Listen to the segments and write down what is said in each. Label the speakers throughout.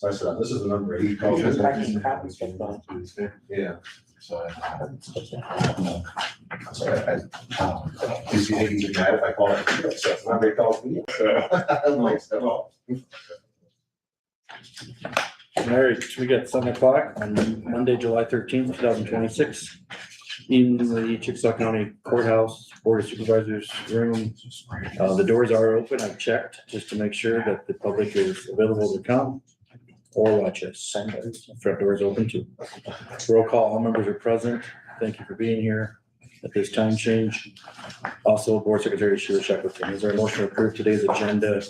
Speaker 1: So I said, this is the number he called.
Speaker 2: Yeah. So
Speaker 1: Is he thinking he's mad if I call it? So it's not very calls me. I'm like, so.
Speaker 3: All right, we got 7:00 on Monday, July 13th, 2026. In the Chickasaw County Courthouse Board of Supervisors room. The doors are open. I've checked just to make sure that the public is available to come or watch us. Front door is open too. Roll call, all members are present. Thank you for being here at this time change. Also, Board Secretary Sheila Shackleton. Is there a motion to approve today's agenda?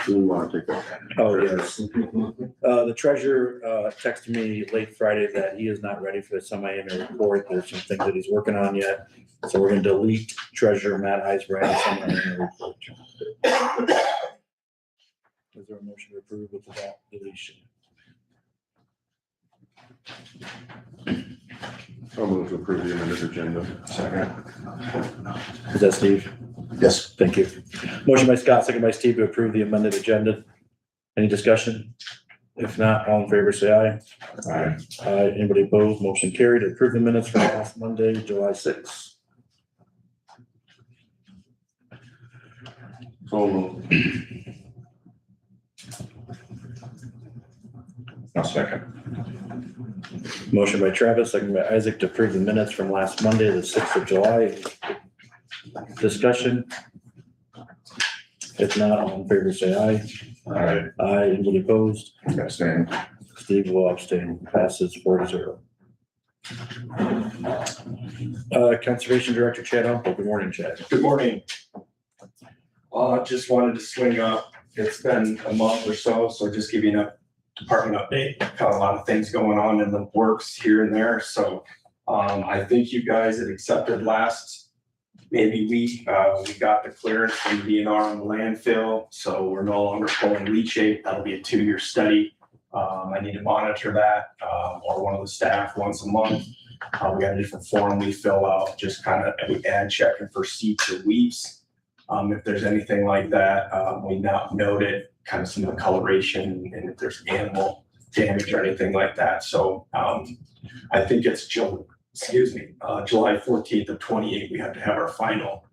Speaker 2: we want to take that.
Speaker 3: Oh, yes. The treasurer texted me late Friday that he is not ready for the semi-annual report. There's some things that he's working on yet. So we're gonna delete treasurer Matt Eisbrand semi-annual report. Is there a motion to approve with that deletion?
Speaker 2: I'll move to approve the amended agenda.
Speaker 3: Is that Steve?
Speaker 1: Yes.
Speaker 3: Thank you. Motion by Scott, second by Steve to approve the amended agenda. Any discussion? If not, all in favor, say aye.
Speaker 2: Aye.
Speaker 3: Aye. Anybody opposed? Motion carried. Approve the minutes from last Monday, July 6th.
Speaker 2: So moved.
Speaker 1: I'll second.
Speaker 3: Motion by Travis, second by Isaac to approve the minutes from last Monday, the 6th of July. Discussion? If not, all in favor, say aye.
Speaker 1: Aye.
Speaker 3: Aye. Anybody opposed?
Speaker 1: Abstain.
Speaker 3: Steve will abstain. Passes 4-0. Conservation Director Chad Humble. Good morning, Chad.
Speaker 4: Good morning. Just wanted to swing up. It's been a month or so, so just give you an department update. Got a lot of things going on in the works here and there. So I think you guys had accepted last maybe week. We got the clearance from the DNR on the landfill, so we're no longer pulling leachate. That'll be a 2-year study. I need to monitor that or one of the staff once a month. We got a different form we fill out, just kind of we add checking for seeps or weeps. If there's anything like that, we now noted kind of some of the coloration and if there's animal damage or anything like that. So I think it's July 14th of 28, we have to have our final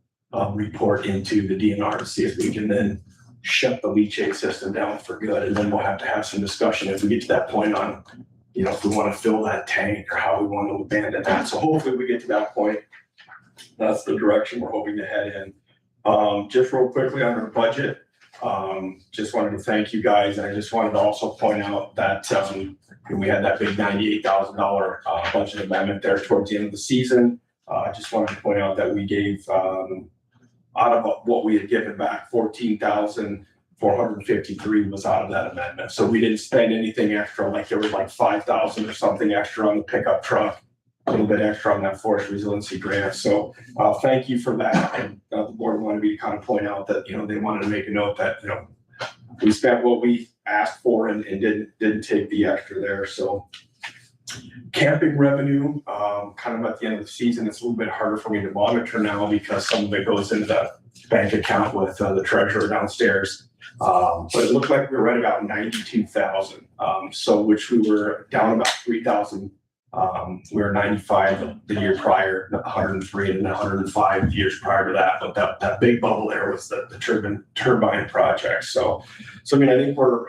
Speaker 4: report into the DNR to see if we can then shut the leachate system down for good. And then we'll have to have some discussion if we get to that point on, you know, if we want to fill that tank or how we want to abandon that. So hopefully we get to that point. That's the direction we're hoping to head in. Just real quickly on our budget, just wanted to thank you guys. And I just wanted to also point out that we had that big $98,000 budget amendment there towards the end of the season. I just wanted to point out that we gave out of what we had given back, 14,453 was out of that amendment. So we didn't spend anything extra, like there was like 5,000 or something extra on the pickup truck, a little bit extra on that forest resiliency grant. So thank you for that. And the board wanted me to kind of point out that, you know, they wanted to make a note that, you know, we spent what we asked for and didn't take the extra there. So camping revenue, kind of at the end of the season, it's a little bit harder for me to monitor now because some of it goes into the bank account with the treasurer downstairs. But it looked like we were right about 92,000. So which we were down about 3,000. We were 95 the year prior, 103 and 105 years prior to that. But that big bubble there was the turbine project. So I mean, I think we're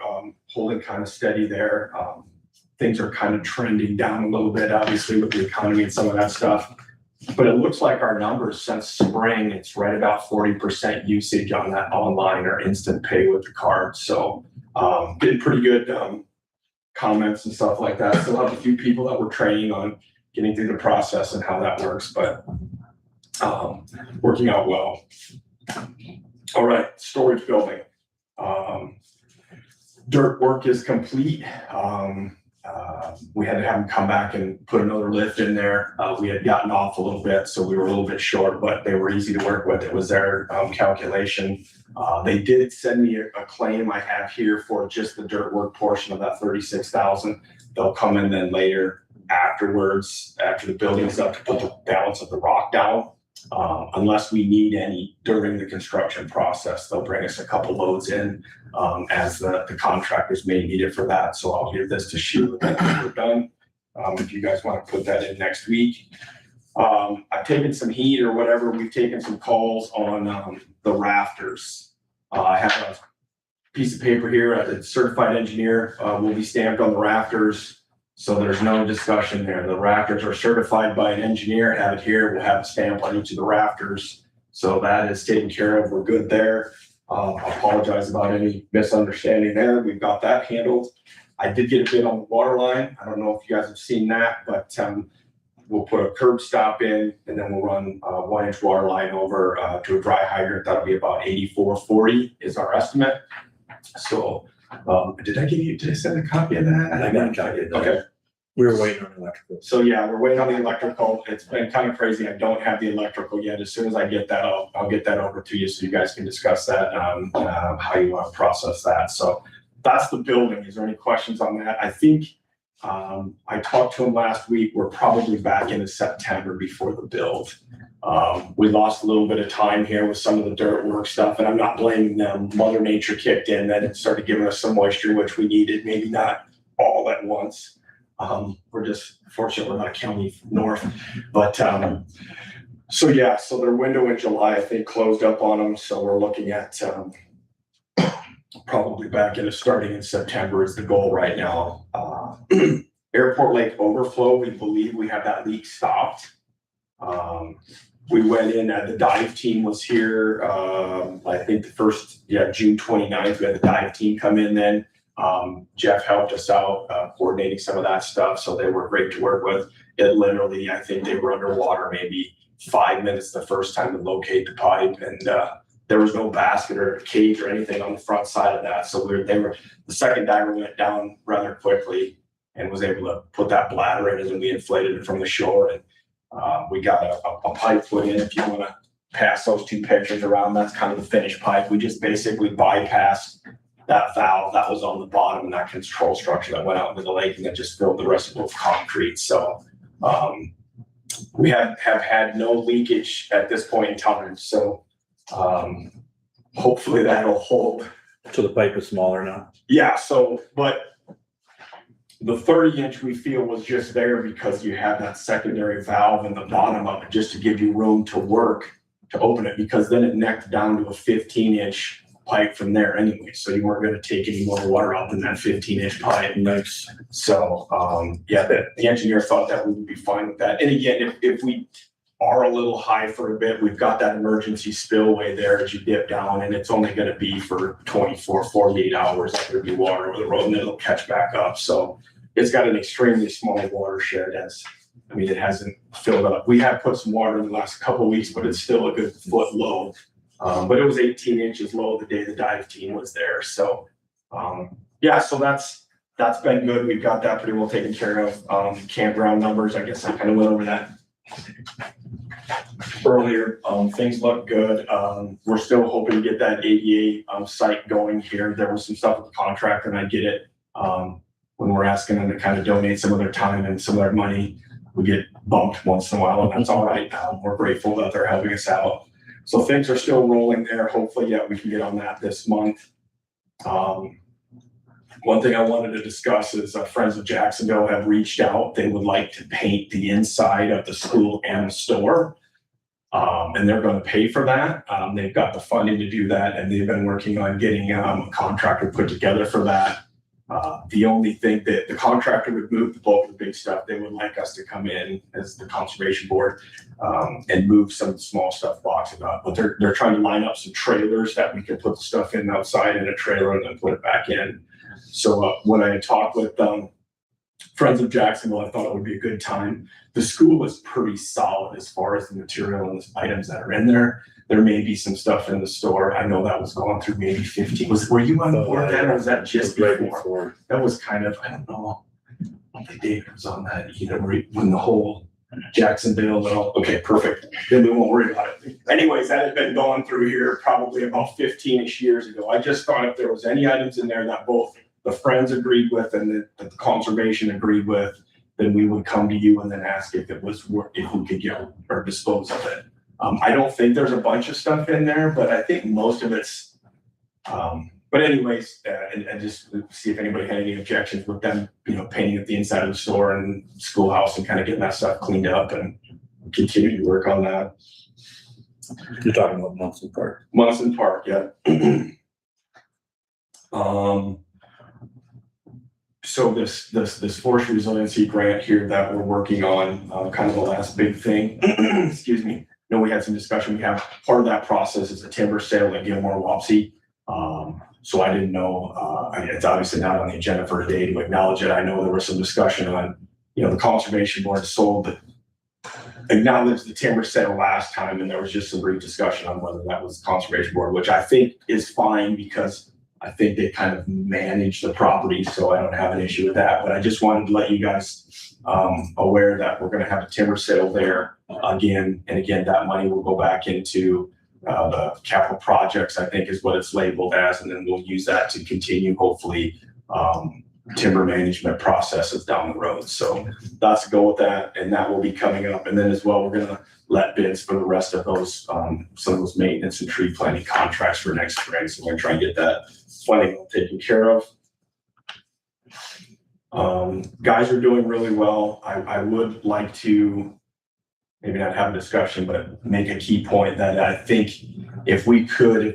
Speaker 4: holding kind of steady there. Things are kind of trending down a little bit, obviously, with the economy and some of that stuff. But it looks like our numbers since spring, it's right about 40% usage on that online or instant pay with the card. So been pretty good comments and stuff like that. Still have a few people that we're training on getting through the process and how that works, but working out well. All right, storage building. Dirt work is complete. We had to have them come back and put another lift in there. We had gotten off a little bit, so we were a little bit short, but they were easy to work with. It was their calculation. They did send me a claim I have here for just the dirt work portion of that 36,000. They'll come in then later afterwards, after the building's up, to put the balance of the rock down. Unless we need any during the construction process, they'll bring us a couple loads in as the contractors may need it for that. So I'll give this to Sheila when we're done. If you guys want to put that in next week. I've taken some heat or whatever. We've taken some calls on the rafters. I have a piece of paper here. A certified engineer will be stamped on the rafters. So there's no discussion there. The rafters are certified by an engineer. Have it here. We'll have a stamp on each of the rafters. So that is taken care of. We're good there. I apologize about any misunderstanding there. We've got that handled. I did get a bid on the water line. I don't know if you guys have seen that, but we'll put a curb stop in and then we'll run a 1-inch water line over to a dry hydrant. That'll be about $84.40 is our estimate. So did I send a copy of that?
Speaker 3: I got a copy of that.
Speaker 4: Okay.
Speaker 3: We were waiting on electrical.
Speaker 4: So yeah, we're waiting on the electrical. It's been kind of crazy. I don't have the electrical yet. As soon as I get that, I'll get that over to you so you guys can discuss that, how you want to process that. So that's the building. Is there any questions on that? I think I talked to him last week. We're probably back into September before the build. We lost a little bit of time here with some of the dirt work stuff, and I'm not blaming them. Mother Nature kicked in, then it started giving us some moisture, which we needed, maybe not all at once. We're just fortunate we're not a county north, but so yeah, so their window in July, I think, closed up on them. So we're looking at probably back into starting in September is the goal right now. Airport Lake overflow, we believe we have that leak stopped. We went in, the dive team was here, I think the first, June 29th, we had the dive team come in then. Jeff helped us out, coordinating some of that stuff. So they were great to work with. It literally, I think they were underwater maybe 5 minutes the first time to locate the pipe. And, there was no basket or cage or anything on the front side of that. So the second diver went down rather quickly and was able to put that bladder in, and then we inflated it from the shore. And we got a pipe put in. If you want to pass those two pictures around, that's kind of the finished pipe. We just basically bypassed that valve that was on the bottom and that control structure that went out into the lake, and that just filled the rest of it with concrete. So we have had no leakage at this point in time. So hopefully that'll hold.
Speaker 3: So the pipe is smaller now?
Speaker 4: Yeah, so, but the 30-inch we feel was just there because you have that secondary valve in the bottom of it just to give you room to work to open it, because then it necked down to a 15-inch pipe from there anyway. So you weren't going to take any more water out than that 15-inch pipe.
Speaker 3: Nice.
Speaker 4: So, yeah, the engineer thought that we would be fine with that. And again, if we are a little high for a bit, we've got that emergency spillway there as you dip down, and it's only going to be for 24, 48 hours. There'll be water over the road and it'll catch back up. So it's got an extremely small watershed. It hasn't filled up. We have put some water in the last couple of weeks, but it's still a good foot low. But it was 18 inches low the day the dive team was there. So, yeah, so that's been good. We've got that pretty well taken care of. Campground numbers, I guess I kind of went over that earlier. Things look good. We're still hoping to get that ADA site going here. There was some stuff with the contractor, and I get it. When we're asking them to kind of donate some of their time and some of their money, we get bumped once in a while, and that's all right. We're grateful that they're helping us out. So things are still rolling there. Hopefully, yeah, we can get on that this month. One thing I wanted to discuss is Friends of Jacksonville have reached out. They would like to paint the inside of the school and the store. And they're going to pay for that. They've got the funding to do that, and they've been working on getting a contractor put together for that. The only thing that the contractor would move the bulk of the big stuff, they would like us to come in as the conservation board and move some of the small stuff, box it up. But they're trying to line up some trailers that we can put the stuff in outside in a trailer and then put it back in. So when I talked with Friends of Jacksonville, I thought it would be a good time. The school is pretty solid as far as the material and the items that are in there. There may be some stuff in the store. I know that was going through maybe 15. Were you on board that, or was that just before? That was kind of, I don't know. I don't think David was on that either, when the whole Jacksonville, okay, perfect. Then we won't worry about it. Anyways, that had been going through here probably about 15-ish years ago. I just thought if there was any items in there that both the Friends agreed with and that the conservation agreed with, then we would come to you and then ask if we could get or dispose of it. I don't think there's a bunch of stuff in there, but I think most of it's, but anyways, and just see if anybody had any objections with them, painting up the inside of the store and schoolhouse and kind of getting that stuff cleaned up and continue to work on that.
Speaker 3: You're talking about Munson Park.
Speaker 4: Munson Park, yeah. So this forest resiliency grant here that we're working on, kind of the last big thing, excuse me. We had some discussion. We have part of that process is a timber sale at Gilmore Wapsie. So I didn't know, it's obviously not on the agenda for today to acknowledge it. I know there was some discussion on, the conservation board sold, acknowledged the timber sale last time, and there was just some brief discussion on whether that was conservation board, which I think is fine because I think they kind of manage the property, so I don't have an issue with that. But I just wanted to let you guys aware that we're going to have a timber sale there again, and again, that money will go back into the capital projects, I think is what it's labeled as, and then we'll use that to continue, hopefully, timber management processes down the road. So that's to go with that, and that will be coming up. And then as well, we're going to let bids for the rest of those, some of those maintenance and tree planting contracts for next spring. So we're going to try and get that funding taken care of. Guys are doing really well. I would like to maybe not have a discussion, but make a key point that I think if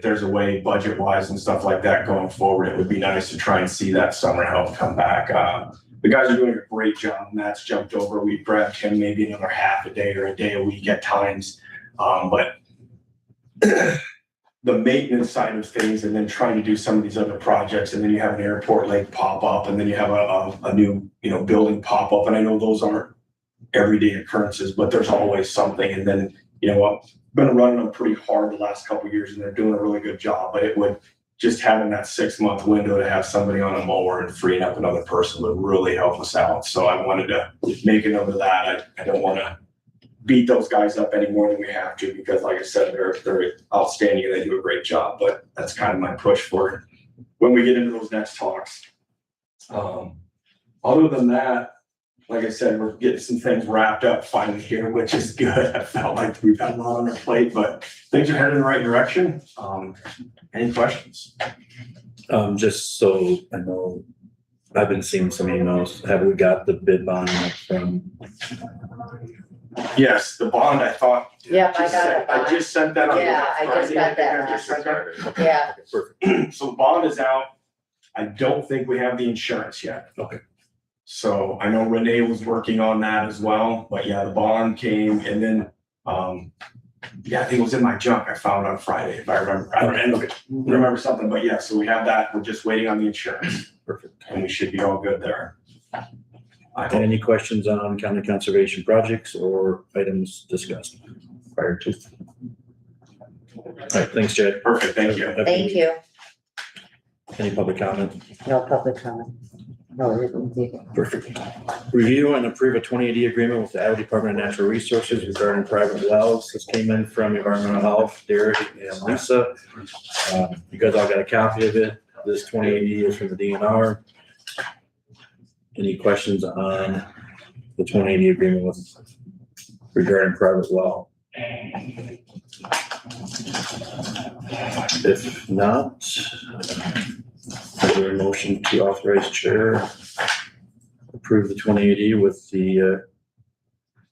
Speaker 4: there's a way budget wise and stuff like that going forward, it would be nice to try and see that summer help come back. The guys are doing a great job. Matt's jumped over. We've grabbed him maybe another half a day or a day a week at times. But the maintenance side of things, and then trying to do some of these other projects, and then you have an airport lake pop up, and then you have a new, building pop up. And I know those aren't everyday occurrences, but there's always something. And then, I've been running them pretty hard the last couple of years, and they're doing a really good job. But it would just having that 6-month window to have somebody on a mower and freeing up another person would really help us out. So I wanted to make a note of that. I don't want to beat those guys up any more than we have to, because like I said, they're outstanding and they do a great job. But that's kind of my push for when we get into those next talks. Other than that, like I said, we're getting some things wrapped up finally here, which is good. I felt like we've had a lot on our plate, but things are headed in the right direction. Any questions?
Speaker 3: Just so I know, I've been seeing some emails. Have we got the bid bond from?
Speaker 4: Yes, the bond, I thought.
Speaker 5: Yep, I got it.
Speaker 4: I just sent that on.
Speaker 5: Yeah, I just got that. Yeah.
Speaker 3: Perfect.
Speaker 4: So the bond is out. I don't think we have the insurance yet.
Speaker 3: Okay.
Speaker 4: So I know Renee was working on that as well, but yeah, the bond came, and then, I think it was in my junk I found on Friday, if I remember. I don't remember something, but yeah, so we have that. We're just waiting on the insurance.
Speaker 3: Perfect.
Speaker 4: And we should be all good there.
Speaker 3: Any questions on county conservation projects or items discussed prior to? All right, thanks, Jed.
Speaker 4: Perfect, thank you.
Speaker 5: Thank you.
Speaker 3: Any public comment?
Speaker 5: No public comment. No, it isn't.
Speaker 3: Perfect. Review and approve a 2080 agreement with the Iowa Department of Natural Resources regarding private wells. This came in from Environmental Health, Derek and Lisa. You guys all got a copy of it. This 2080 is from the DNR. Any questions on the 2080 agreement with regarding private well? If not, is there a motion to authorize chair approve the 2080 with the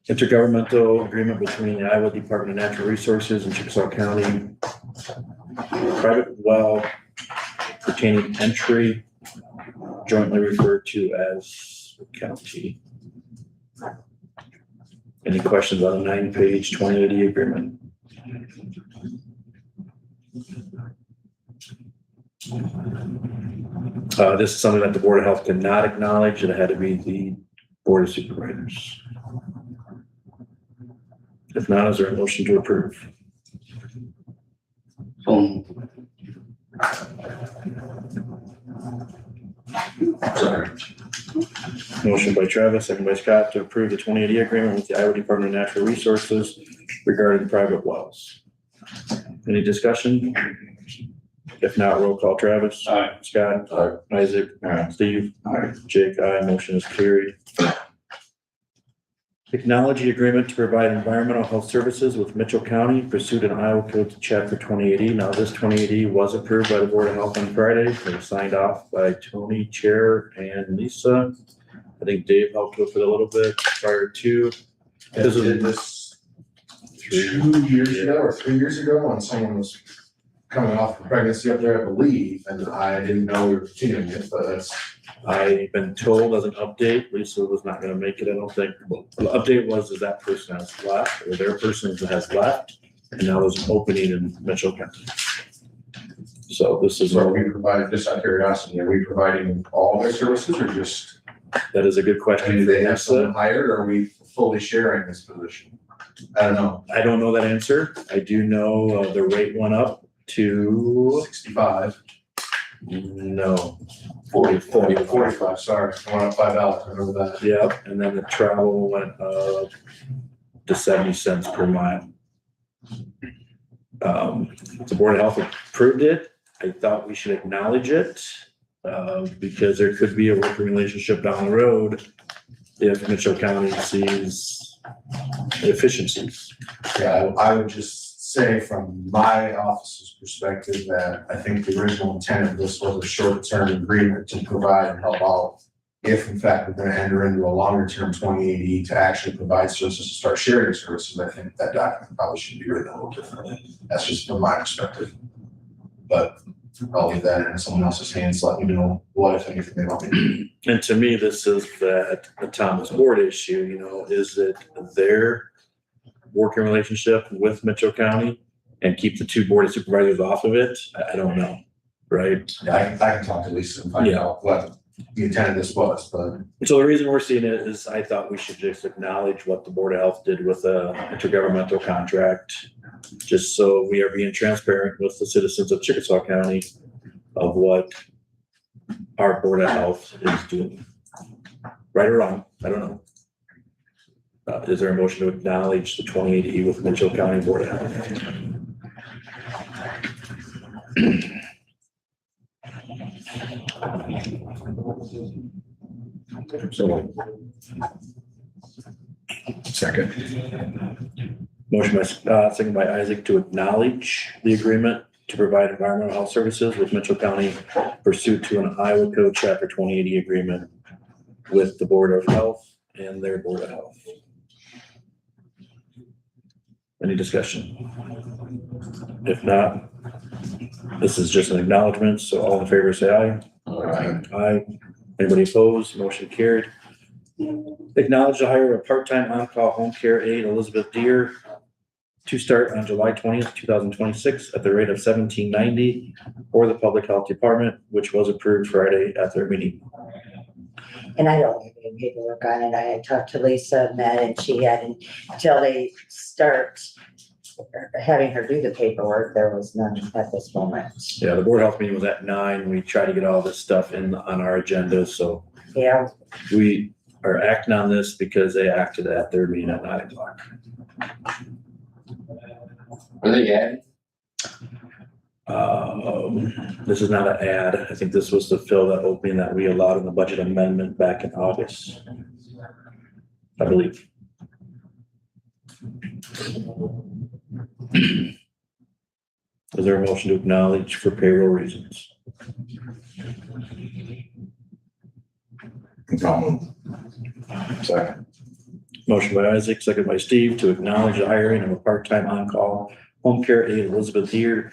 Speaker 3: intergovernmental agreement between the Iowa Department of Natural Resources and Chickasaw County private well pertaining entry, jointly referred to as the county. Any questions on the 9-page 2080 agreement? This is something that the Board of Health could not acknowledge. It had to be the Board of Supervisors. If not, is there a motion to approve? Sorry. Motion by Travis, second by Scott to approve the 2080 agreement with the Iowa Department of Natural Resources regarding private wells. Any discussion? If not, roll call. Travis.
Speaker 4: Aye.
Speaker 3: Scott. Aye. Isaac. Aye. Steve. Aye. Jake. Aye. Motion is carried. Technology agreement to provide environmental health services with Mitchell County pursuant to Iowa Code Chapter 2080. Now, this 2080 was approved by the Board of Health on Friday. It was signed off by Tony, Chair, and Lisa. I think Dave helped with it a little bit prior to.
Speaker 1: This did this 2 years ago or 3 years ago when someone was coming off of pregnancy up there, I believe, and I didn't know we were continuing it, but that's.
Speaker 3: I've been told as an update, Lisa was not gonna make it, I don't think. Well, the update was is that person has left, or their person has left, and now there's an opening in Mitchell County. So this is,
Speaker 1: So we provide, just out of curiosity, are we providing all their services or just,
Speaker 3: that is a good
Speaker 1: I
Speaker 3: question.
Speaker 1: mean, do they have
Speaker 3: Lisa.
Speaker 1: someone hired or are we fully sharing this position? I don't know,
Speaker 3: I don't know that answer. I do know the rate went up to,
Speaker 1: 65.
Speaker 3: no,
Speaker 1: 45, sorry, I went up $5, I remember that.
Speaker 3: yeah, and then the travel went up to 70 cents per mile. The Board of Health approved it. I thought we should acknowledge it, because there could be a working relationship down the road if Mitchell County sees efficiencies.
Speaker 1: Yeah, I would just say from my office's perspective that I think the original intent of this was a short-term agreement to provide and help out. If in fact we're gonna enter into a longer-term 2080 to actually provide services, to start sharing services, I think that document probably should be written a little differently. That's just from my perspective. But I'll leave that in someone else's hands, let me know what, if anything, they want me to do.
Speaker 3: And to me, this is that the Thomas Board issue, you know, is it their working relationship with Mitchell County and keep the two Board of Supervisors off of it? I don't know, right?
Speaker 1: Yeah, I can talk to Lisa and find
Speaker 3: Yeah.
Speaker 1: out what the intent of this was, but
Speaker 3: So the reason we're seeing it is I thought we should just acknowledge what the Board of Health did with a intergovernmental contract, just so we are being transparent with the citizens of Chickasaw County of what our Board of Health is doing. Right or wrong, I don't know. Is there a motion to acknowledge the 2080 with Mitchell County Board of Health? So,
Speaker 2: Second.
Speaker 3: motion by, second by Isaac to acknowledge the agreement to provide environmental health services with Mitchell County pursuant to an Iowa Code Chapter 2080 agreement with the Board of Health and their Board of Health. Any discussion? If not, this is just an acknowledgement, so all in favor say aye. Aye. Anybody opposed? Motion carried. Acknowledge the hire of a part-time on-call home care aide, Elizabeth Deer, to start on July 20th, 2026 at the rate of $17.90 for the Public Health Department, which was approved Friday at their meeting.
Speaker 5: And I don't have any paperwork on it. I had talked to Lisa and that, and she hadn't, until they start having her do the paperwork, there was none at this moment.
Speaker 3: Yeah, the Board of Health meeting was at 9. We tried to get all this stuff in on our agenda, so
Speaker 5: Yeah,
Speaker 3: we are acting on this because they acted at their meeting at 9 o'clock.
Speaker 6: Are they adding?
Speaker 3: This is not an ad. I think this was to fill that opening that we allowed in the budget amendment back in August, I believe. Is there a motion to acknowledge for payroll reasons?
Speaker 2: Second.
Speaker 3: Motion by Isaac, second by Steve, to acknowledge the hiring of a part-time on-call home care aide, Elizabeth Deer,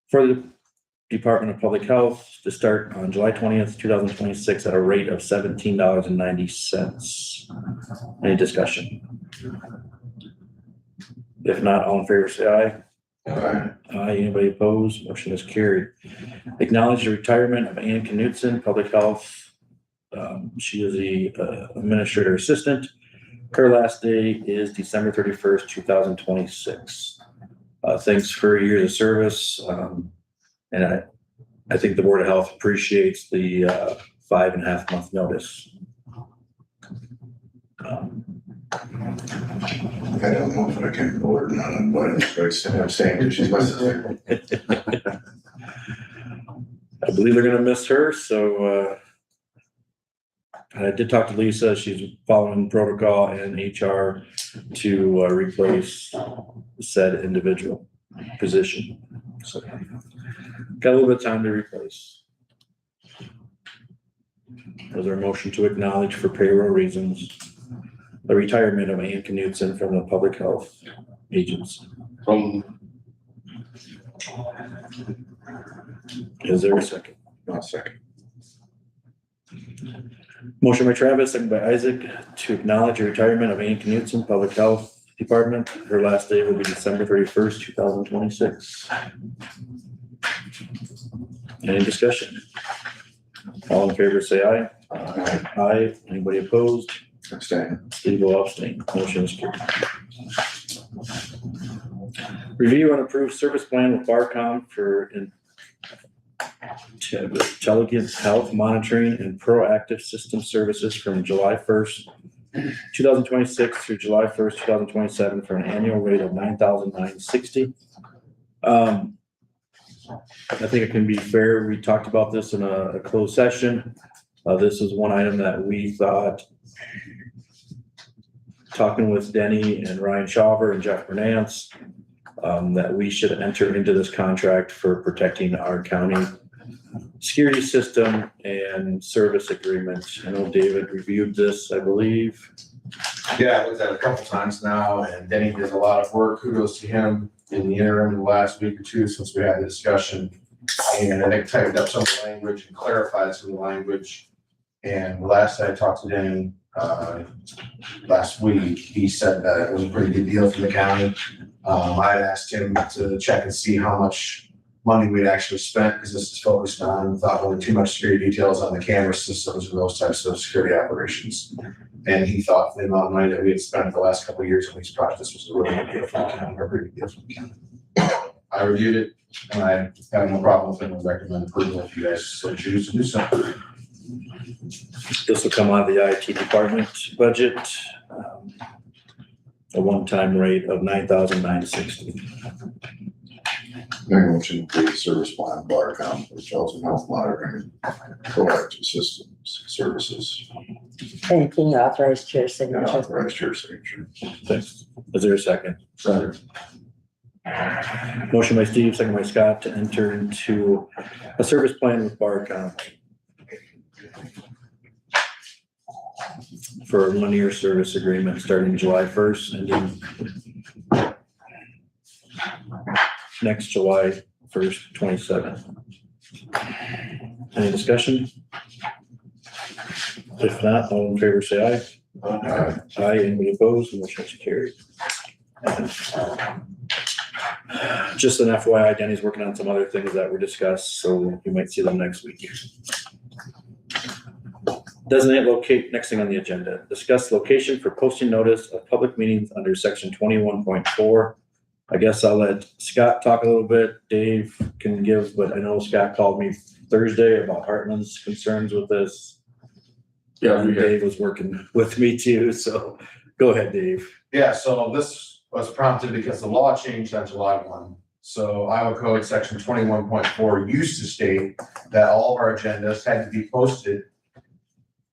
Speaker 3: for the Department of Public Health to start on July 20th, 2026 at a rate of $17.90. Any discussion? If not, all in favor, say aye. Aye. Anybody opposed? Motion is carried. Acknowledge the retirement of Ann Knutson, Public Health. She is the administrator assistant. Her last day is December 31st, 2026. Thanks for your years of service. And I think the Board of Health appreciates the 5.5 month notice.
Speaker 2: I don't know if I can order none, but I'm saying because she's my sister.
Speaker 3: I believe they're gonna miss her, so I did talk to Lisa. She's following protocol and HR to replace said individual position. So got a little bit of time to replace. Was there a motion to acknowledge for payroll reasons the retirement of Ann Knudsen from the Public Health Agency? Is there a second?
Speaker 2: I'll second.
Speaker 3: Motion by Travis, second by Isaac, to acknowledge the retirement of Ann Knudsen, Public Health Department. Her last day will be December 31st, 2026. Any discussion? All in favor, say aye. Aye. Anybody opposed?
Speaker 2: Abstain.
Speaker 3: Steve will abstain. Motion is carried. Review and approve service plan with Barcom for intelligent health monitoring and proactive system services from July 1st, 2026 through July 1st, 2027 for an annual rate of $9,960. I think it can be fair. We talked about this in a closed session. This is one item that we thought, talking with Denny and Ryan Shaver and Jeff Bernance, that we should enter into this contract for protecting our county security system and service agreement. I know David reviewed this, I believe.
Speaker 1: Yeah, I looked at it a couple times now, and Denny did a lot of work. Kudos to him in the interim, the last week or two since we had the discussion. And I think tightened up some of the language and clarified some of the language. And last I talked to Denny, last week, he said that it was a pretty good deal for the county. I had asked him to check and see how much money we'd actually spent, because this is focused on, without going too much security details, on the camera systems and those types of security operations. And he thought the amount of money that we had spent the last couple of years on these projects, this was a really good deal for the county, or a pretty good deal for the county. I reviewed it, and I have no problem with it, and recommend approval if you guys so choose to do so.
Speaker 3: This will come out of the IT department budget. A one-time rate of $9,960.
Speaker 2: Make a motion to approve service plan Barcom for Charleston Health Monitoring Proactive Systems Services.
Speaker 5: And can you authorize chair
Speaker 2: And
Speaker 5: signature?
Speaker 2: authorized chair signature.
Speaker 3: Thanks. Is there a second?
Speaker 1: Second.
Speaker 3: Motion by Steve, second by Scott, to enter into a service plan with Barcom for a 1-year service agreement starting July 1st and ending next July 1st, 27. Any discussion? If not, all in favor, say aye. Aye. Anybody opposed? Motion is carried. Just an FYI, Denny's working on some other things that were discussed, so you might see them next week. Designate locate, next thing on the agenda, discuss location for posting notice of public meetings under section 21.4. I guess I'll let Scott talk a little bit. Dave can give, but I know Scott called me Thursday about Heartland's concerns with this.
Speaker 4: Yeah,
Speaker 3: And Dave was working with me too, so go ahead, Dave.
Speaker 1: Yeah, so this was prompted because the law changed on July 1. So Iowa Code section 21.4 used to state that all of our agendas had to be posted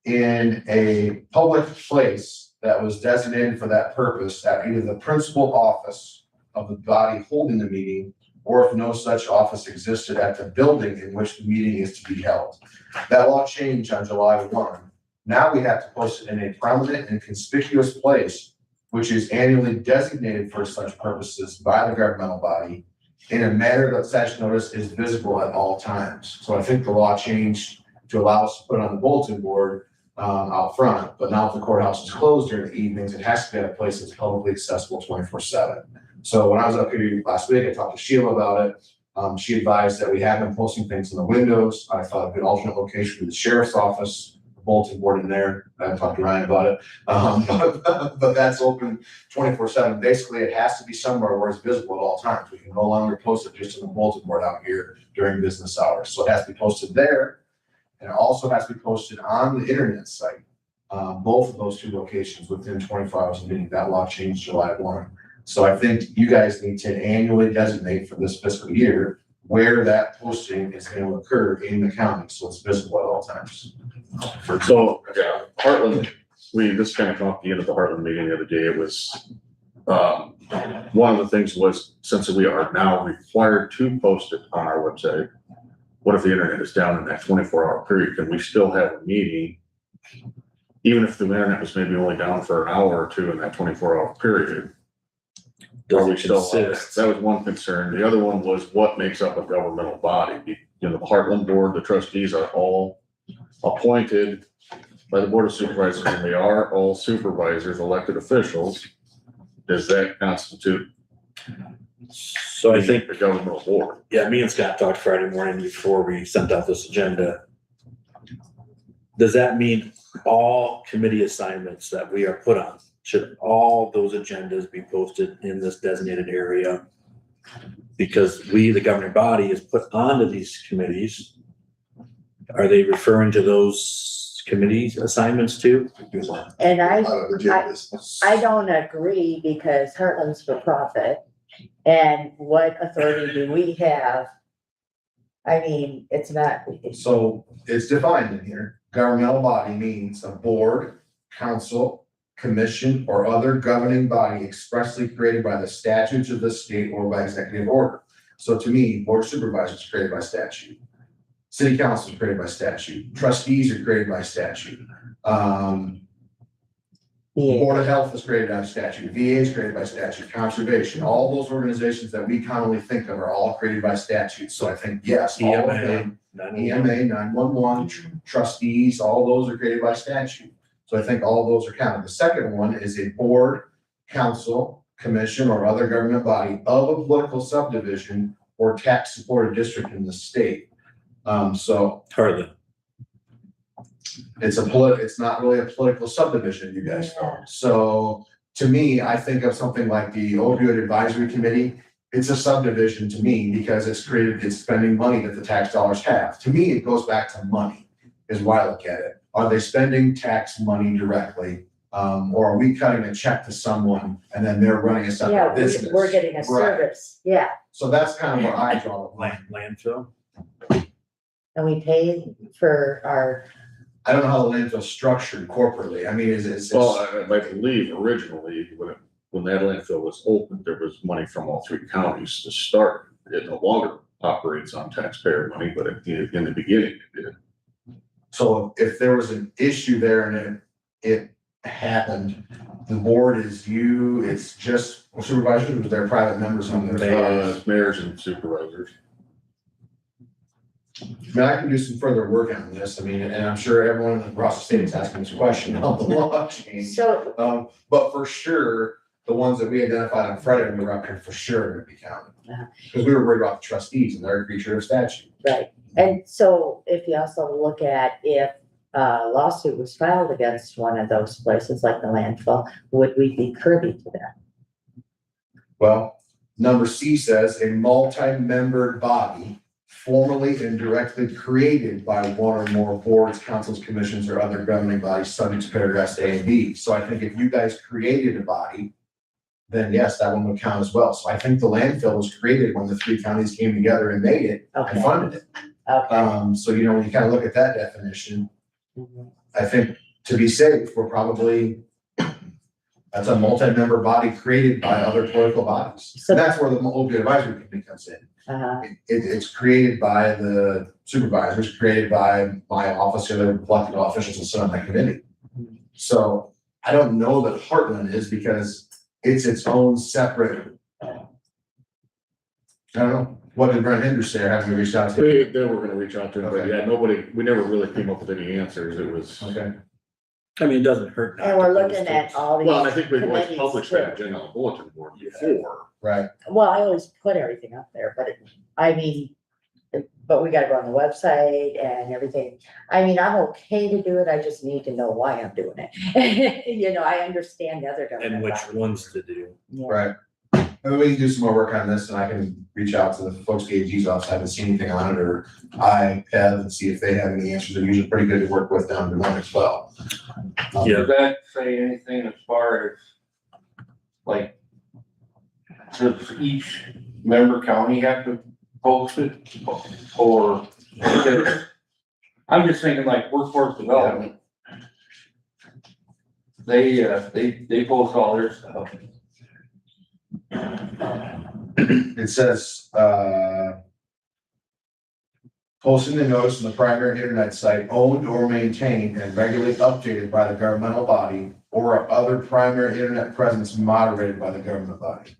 Speaker 1: in a public place that was designated for that purpose at either the principal office of the body holding the meeting, or if no such office existed, at the building in which the meeting is to be held. That law changed on July 1. Now we have to post it in a prominent and conspicuous place, which is annually designated for such purposes by the governmental body, in a manner that such notice is visible at all times. So I think the law changed to allow us to put on the bulletin board out front, but now if the courthouse is closed during the evenings, it has to be at a place that's publicly accessible 24/7. So when I was up here last week, I talked to Sheila about it. She advised that we have been posting things in the windows. I thought a good alternate location for the sheriff's office, the bulletin board in there. I talked to Ryan about it. But that's open 24/7. Basically, it has to be somewhere where it's visible at all times. We can no longer post it just on the bulletin board out here during business hours. So it has to be posted there. And it also has to be posted on the internet site. Both of those two locations within 24 hours of meeting. That law changed July 1. So I think you guys need to annually designate for this fiscal year where that posting is going to occur in the county, so it's visible at all times.
Speaker 3: So
Speaker 2: Heartland, this kind of came up at the end of the Heartland meeting the other day. It was, one of the things was, since we are now required to post it on our website, what if the internet is down in that 24-hour period? Can we still have a meeting? Even if the internet was maybe only down for an hour or two in that 24-hour period? Are we still, that was one concern. The other one was what makes up a governmental body? You know, the Heartland Board, the trustees are all appointed by the Board of Supervisors, and they are all supervisors, elected officials. Does that constitute
Speaker 3: So I think,
Speaker 2: a governmental board?
Speaker 3: yeah, me and Scott talked Friday morning before we sent out this agenda. Does that mean all committee assignments that we are put on, should all those agendas be posted in this designated area? Because we, the governing body, is put onto these committees. Are they referring to those committees assignments too?
Speaker 5: And
Speaker 2: A lot of agendas.
Speaker 5: I don't agree because Heartland's for profit. And what authority do we have? I mean, it's not,
Speaker 1: So it's defined in here. Governmental body means a board, council, commission, or other governing body expressly created by the statutes of the state or by executive order. So to me, board of supervisors is created by statute. City council is created by statute. Trustees are created by statute. Board of Health is created by statute. VA is created by statute. Conservation, all those organizations that we commonly think of are all created by statute. So I think, yes, all of them, EMA, 911, trustees, all those are created by statute. So I think all those are counted. The second one is a board, council, commission, or other government body of a political subdivision or tax supported district in the state. So
Speaker 3: Hardly.
Speaker 1: it's not really a political subdivision, you guys know. So to me, I think of something like the opioid advisory committee. It's a subdivision to me because it's spending money that the tax dollars have. To me, it goes back to money is why I look at it. Are they spending tax money directly? Or are we cutting a check to someone and then they're running a separate
Speaker 5: yeah,
Speaker 1: business?
Speaker 5: we're getting a
Speaker 1: Right.
Speaker 5: service, yeah.
Speaker 1: So that's kind of where I draw the line.
Speaker 3: Landfill?
Speaker 5: And we pay for our,
Speaker 1: I don't know how the landfill's structured corporately. I mean, is
Speaker 2: Well, I believe originally, when that landfill was opened, there was money from all three counties to start. It no longer operates on taxpayer money, but in the beginning, it did.
Speaker 1: so if there was an issue there and it happened, the board is it's just supervisors, or their private members on there.
Speaker 2: Mayors and supervisors.
Speaker 1: I mean, I can do some further work on this. I mean, and I'm sure everyone across the state is asking this question about the law change.
Speaker 5: so,
Speaker 1: But for sure, the ones that we identified on Friday, we were up here for sure going to be counted.
Speaker 5: Uh-huh.
Speaker 1: Because we were worried about the trustees and they're a creature of statute.
Speaker 5: right, and so if you also look at if a lawsuit was filed against one of those places, like the landfill, would we be privy to that?
Speaker 1: Well, number C says a multi-membered body formally and directly created by one or more boards, councils, commissions, or other governing bodies subject to paragraphs A and B. So I think if you guys created a body, then yes, that one would count as well. So I think the landfill was created when the three counties came together and made it and
Speaker 5: Okay,
Speaker 1: funded it.
Speaker 5: okay.
Speaker 1: So, you know, when you kind of look at that definition, I think to be safe, we're probably, that's a multi-member body created by other political bodies.
Speaker 5: So-
Speaker 1: And that's where the opioid advisory committee comes in.
Speaker 5: Uh-huh.
Speaker 1: It's created by the supervisors, created by my office, or the elected officials and sit on that committee. So I don't know that Heartland is because it's its own separate. I don't know. What did Brent Henders say? Having we reached out to?
Speaker 2: They were gonna reach out to him, but yeah, we never really came up with any answers. It was,
Speaker 1: Okay.
Speaker 3: I mean, it doesn't hurt. not
Speaker 5: And we're
Speaker 3: to post
Speaker 5: looking
Speaker 3: it.
Speaker 5: at all these.
Speaker 2: well, I think we've always
Speaker 5: committees
Speaker 2: published
Speaker 5: too.
Speaker 2: that agenda on the bulletin board before.
Speaker 1: Right.
Speaker 5: Well, I always put everything up there, but I mean, but we gotta go on the website and everything. I mean, I'm okay to do it, I just need to know why I'm doing it. You know, I understand the other government.
Speaker 3: And which
Speaker 5: bodies.
Speaker 3: ones to do.
Speaker 5: Yeah.
Speaker 1: Right. Maybe we can do some more work on this and I can reach out to the folks at the AG's office. I haven't seen anything on it, or IPEV, and see if they have any answers. They're usually pretty good to work with down to one as well.
Speaker 3: Yeah.
Speaker 6: Does that say anything as far as, like, does each member county have to post it? Or, because I'm just thinking like workforce development. They post all their stuff.
Speaker 1: It says, posting the notice on the primary internet site owned or maintained and regularly updated by the governmental body or other primary internet presence moderated by the government body.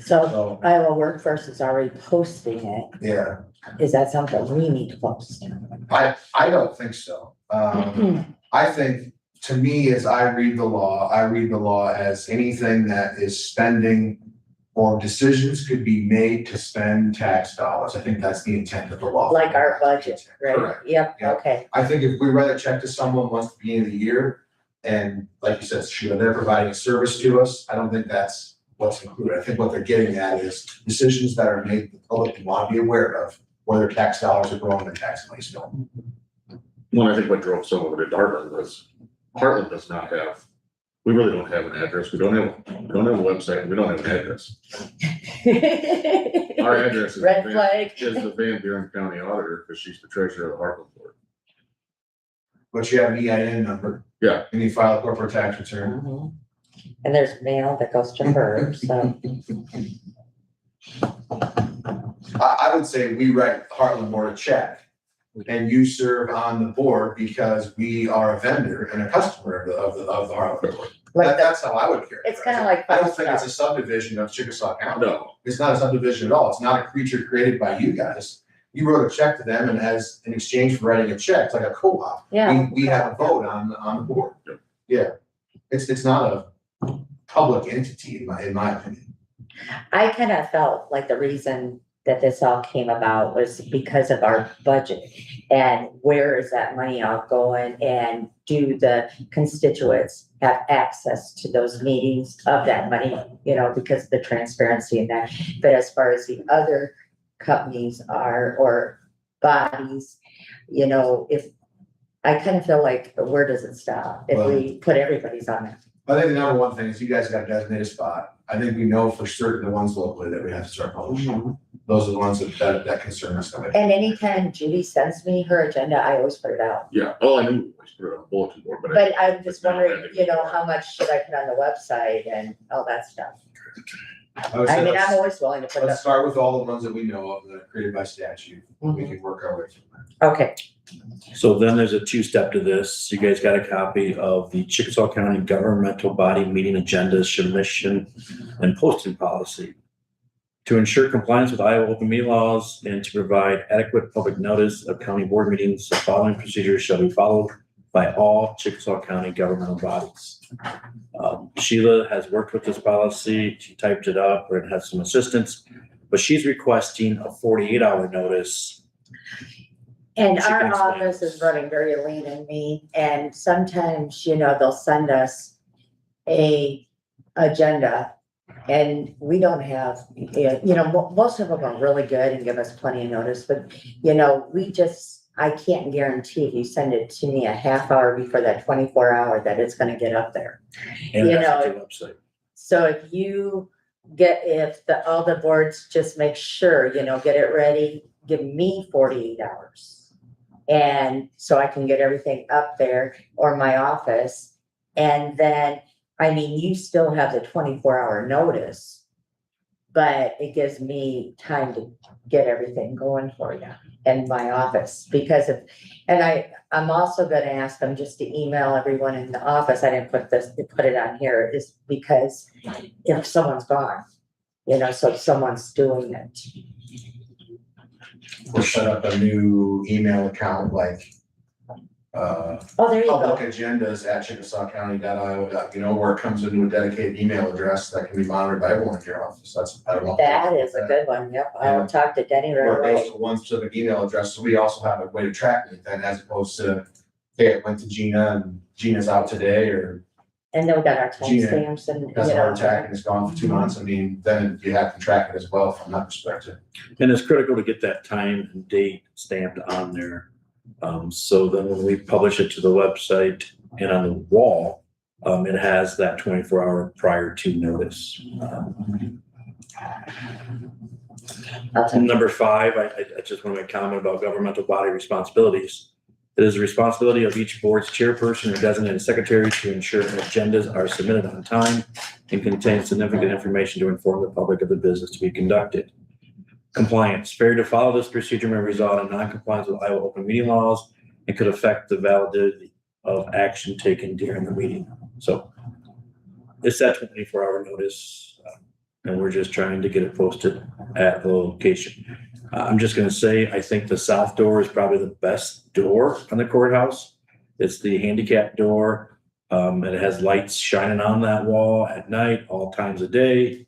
Speaker 5: So
Speaker 1: So,
Speaker 5: Iowa Workforce is already posting it.
Speaker 1: yeah,
Speaker 5: Is that something we need to post?
Speaker 1: I don't think so. I think, to me, as I read the law as anything that is spending or decisions could be made to spend tax dollars. I think that's the intent of the law.
Speaker 5: Like our budget, right?
Speaker 1: Correct.
Speaker 5: Yep,
Speaker 1: Yep.
Speaker 5: okay.
Speaker 1: I think if we write a check to someone once at the beginning of the year, and like you said, shoot, they're providing a service to us, I don't think that's what's included. I think what they're getting at is decisions that are made, the public want to be aware of, whether tax dollars are going and tax money's going.
Speaker 2: Well, I think what drove some of it into Heartland was, Heartland does not have, we really don't have an address, we don't have a website, we don't have an address. Our address is.
Speaker 5: Red flag.
Speaker 2: Is the Van Buren County Auditor, because she's the treasurer of the Heartland Board.
Speaker 1: But you have an EIN number.
Speaker 2: Yeah.
Speaker 1: And you file a corporate tax return.
Speaker 5: Mhm. And there's mail that goes to her, so.
Speaker 1: I would say we write Heartland Board a check. And you serve on the board because we are a vendor and a customer of the Heartland Board.
Speaker 5: Like,
Speaker 1: That's how I would characterize
Speaker 5: it's kind
Speaker 1: it.
Speaker 5: of like.
Speaker 1: I don't think it's a subdivision of Chickasaw County.
Speaker 2: No,
Speaker 1: It's not a subdivision at all. It's not a creature created by you guys. You wrote a check to them, and as in exchange for writing a check, it's like a co-op.
Speaker 5: Yeah.
Speaker 1: We have a vote on the board.
Speaker 2: Yep.
Speaker 1: Yeah. It's not a public entity in my opinion.
Speaker 5: I kind of felt like the reason that this all came about was because of our budget. And where is that money all going? And do the constituents have access to those meetings of that money, because of the transparency in that. But as far as the other companies are, or bodies, if, I kind of feel like, where does it stop if we put everybody's on it?
Speaker 1: I think the number one thing is you guys got a designated spot. I think we know for certain the ones locally that we have to start publishing. Those are the ones that concern us.
Speaker 5: And anytime Judy sends me her agenda, I always put it out.
Speaker 2: yeah, well, I knew we always put it on the bulletin board, but.
Speaker 5: But I'm just wondering, how much should I put on the website and all that stuff?
Speaker 1: I would say
Speaker 5: I'm
Speaker 1: let's-
Speaker 5: always willing to put it
Speaker 1: Let's
Speaker 5: up.
Speaker 1: start with all the ones that we know of that are created by statute. We can work our way through that.
Speaker 5: Okay,
Speaker 3: So then there's a two-step to this. You guys got a copy of the Chickasaw County Governmental Body Meeting Agendas, Submission, and Posting Policy. To ensure compliance with Iowa open meeting laws and to provide adequate public notice of county board meetings, the following procedures shall be followed by all Chickasaw County governmental bodies. Sheila has worked with this policy. She typed it up or it has some assistance, but she's requesting a 48-hour notice.
Speaker 5: and
Speaker 3: She can
Speaker 5: our
Speaker 3: explain.
Speaker 5: office is running very lean and mean, and sometimes, they'll send us a agenda. And we don't have, most of them are really good and give us plenty of notice, but, I can't guarantee if you send it to me a half hour before that 24-hour that it's gonna get up there.
Speaker 3: And
Speaker 5: You
Speaker 3: that's
Speaker 5: know,
Speaker 3: the website.
Speaker 5: So if you all the boards just make sure, get it ready, give me 48 hours. And so I can get everything up there or my office. And then, you still have the 24-hour notice, but it gives me time to get everything going for you in my office I'm also gonna ask them just to email everyone in the office. I didn't put it on here, is because if someone's gone, so if someone's doing it.
Speaker 1: We'll set up a new email account like
Speaker 5: Oh, there you
Speaker 1: public
Speaker 5: go.
Speaker 1: agendas at chickasawcounty.iowa.gov, where it comes into a dedicated email address that can be monitored by everyone in your office. I don't know.
Speaker 5: That is a good one. Yep, I'll talk to Denny right
Speaker 1: Or it goes
Speaker 5: away.
Speaker 1: to one specific email address, so we also have a way to track it then, as opposed to, hey, it went to Gina and Gina's out today, or
Speaker 5: And then we got our
Speaker 1: Gina
Speaker 5: timestamps and,
Speaker 1: has a heart attack and it's gone for 2 months. Then you have to track it as well from that perspective.
Speaker 3: And it's critical to get that time and date stamped on there. So then when we publish it to the website and on the wall, it has that 24-hour prior to notice.
Speaker 5: I'll take-
Speaker 3: Number 5, I just want to make a comment about governmental body responsibilities. It is the responsibility of each board's chairperson or designated secretary to ensure that agendas are submitted on time and contain significant information to inform the public of the business to be conducted. Compliance. Failure to follow this procedure may result in non-compliance with Iowa open meeting laws and could affect the validity of action taken during the meeting. So it's that 24-hour notice, and we're just trying to get it posted at the location. I'm just gonna say, I think the south door is probably the best door on the courthouse. It's the handicap door. And it has lights shining on that wall at night, all times of day.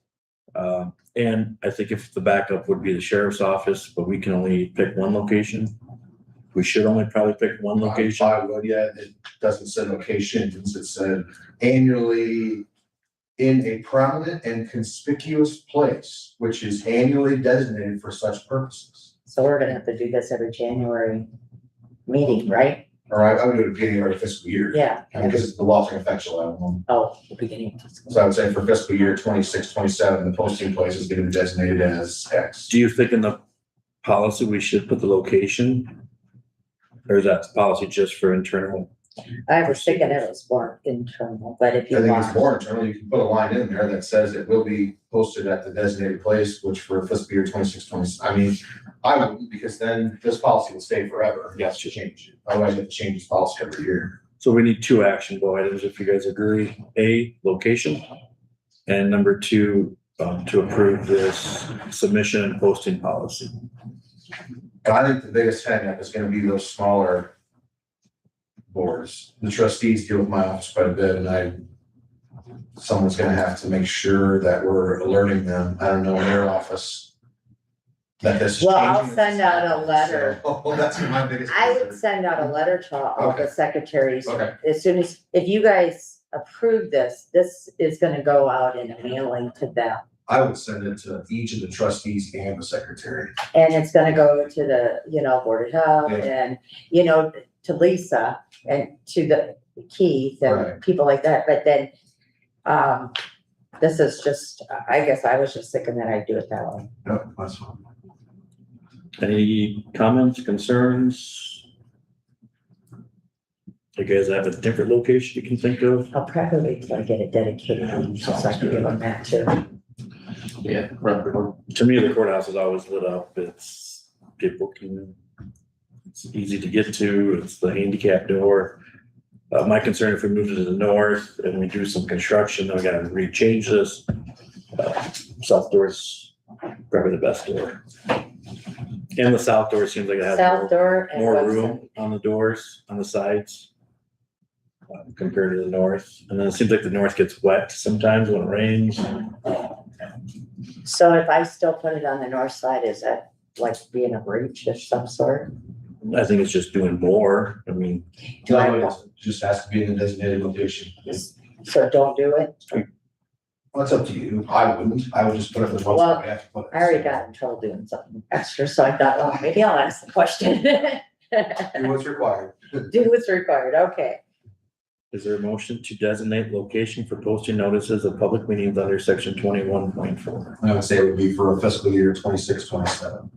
Speaker 3: And I think if the backup would be the sheriff's office, but we can only pick one location. We should only probably pick one location.
Speaker 1: I would, yeah, it doesn't say locations, it said annually in a prominent and conspicuous place, which is annually designated for such purposes.
Speaker 5: So we're gonna have to do this every January meeting, right?
Speaker 1: Or I would do it at the beginning of our fiscal year.
Speaker 5: Yeah.
Speaker 1: Because the law can affect July 1.
Speaker 5: Oh, the beginning.
Speaker 1: So I would say for fiscal year 26, 27, the posting place is getting designated as X.
Speaker 3: Do you think in the policy we should put the location? Or is that policy just for internal?
Speaker 5: I was thinking it was more internal, but if you
Speaker 1: I think it's
Speaker 5: want,
Speaker 1: more internal, you can put a line in there that says it will be posted at the designated place, which for fiscal year 26, 20. I mean, I wouldn't, because then this policy will stay forever. You have to change it. Otherwise, you have to change this policy every year.
Speaker 3: So we need two actionable items, if you guys agree. A, location. And number two, to approve this submission and posting policy.
Speaker 1: I think the biggest hangup is gonna be those smaller boards. The trustees deal with my office quite a bit, and someone's gonna have to make sure that we're alerting them, I don't know, in their office, that this is
Speaker 5: Well, I'll
Speaker 1: changing.
Speaker 5: send out a letter.
Speaker 1: Oh, that's my biggest
Speaker 5: I would
Speaker 1: concern.
Speaker 5: send out a letter to all the
Speaker 1: Okay.
Speaker 5: secretaries.
Speaker 1: Okay.
Speaker 5: As soon as, if you guys approve this, this is gonna go out in a mailing to them.
Speaker 1: I would send it to each of the trustees and the secretary.
Speaker 5: And it's gonna go to the, Board of Health
Speaker 1: Yeah.
Speaker 5: and, to Lisa and to the Keith and
Speaker 1: Right.
Speaker 5: people like that, but then, this is just, I guess I was just thinking that I'd do it that way.
Speaker 1: Yep, that's fine.
Speaker 3: Any comments, concerns? You guys have a different location you can think of?
Speaker 5: I'll probably wait till I get it dedicated, so I can give them that too.
Speaker 6: Yeah, right.
Speaker 3: To me, the courthouse is always lit up. It's people can, it's easy to get to. It's the handicap door. My concern, if we move it to the north and we do some construction, then we gotta rechange this. South door's probably the best door. And the south door seems like it has
Speaker 5: South door and
Speaker 3: more
Speaker 5: west
Speaker 3: room on the doors, on the sides. Compared to the north. And then it seems like the north gets wet sometimes when it rains.
Speaker 5: side. So if I still put it on the north side, is that like being a breach of some sort?
Speaker 3: I think it's just doing more. I mean,
Speaker 5: Do I-
Speaker 1: No, it just has to be in the designated location.
Speaker 5: So don't do it?
Speaker 1: Well, it's up to you. I wouldn't. I would just put it in the most
Speaker 5: Well,
Speaker 1: we have to put it.
Speaker 5: I already got in trouble doing something extra, so I thought, well, maybe I'll ask the question.
Speaker 1: Do what's required.
Speaker 5: Do what's required, okay.
Speaker 3: is there a motion to designate location for posting notices of public meetings under section 21.4?
Speaker 1: I would say it would be for fiscal year 26, 27.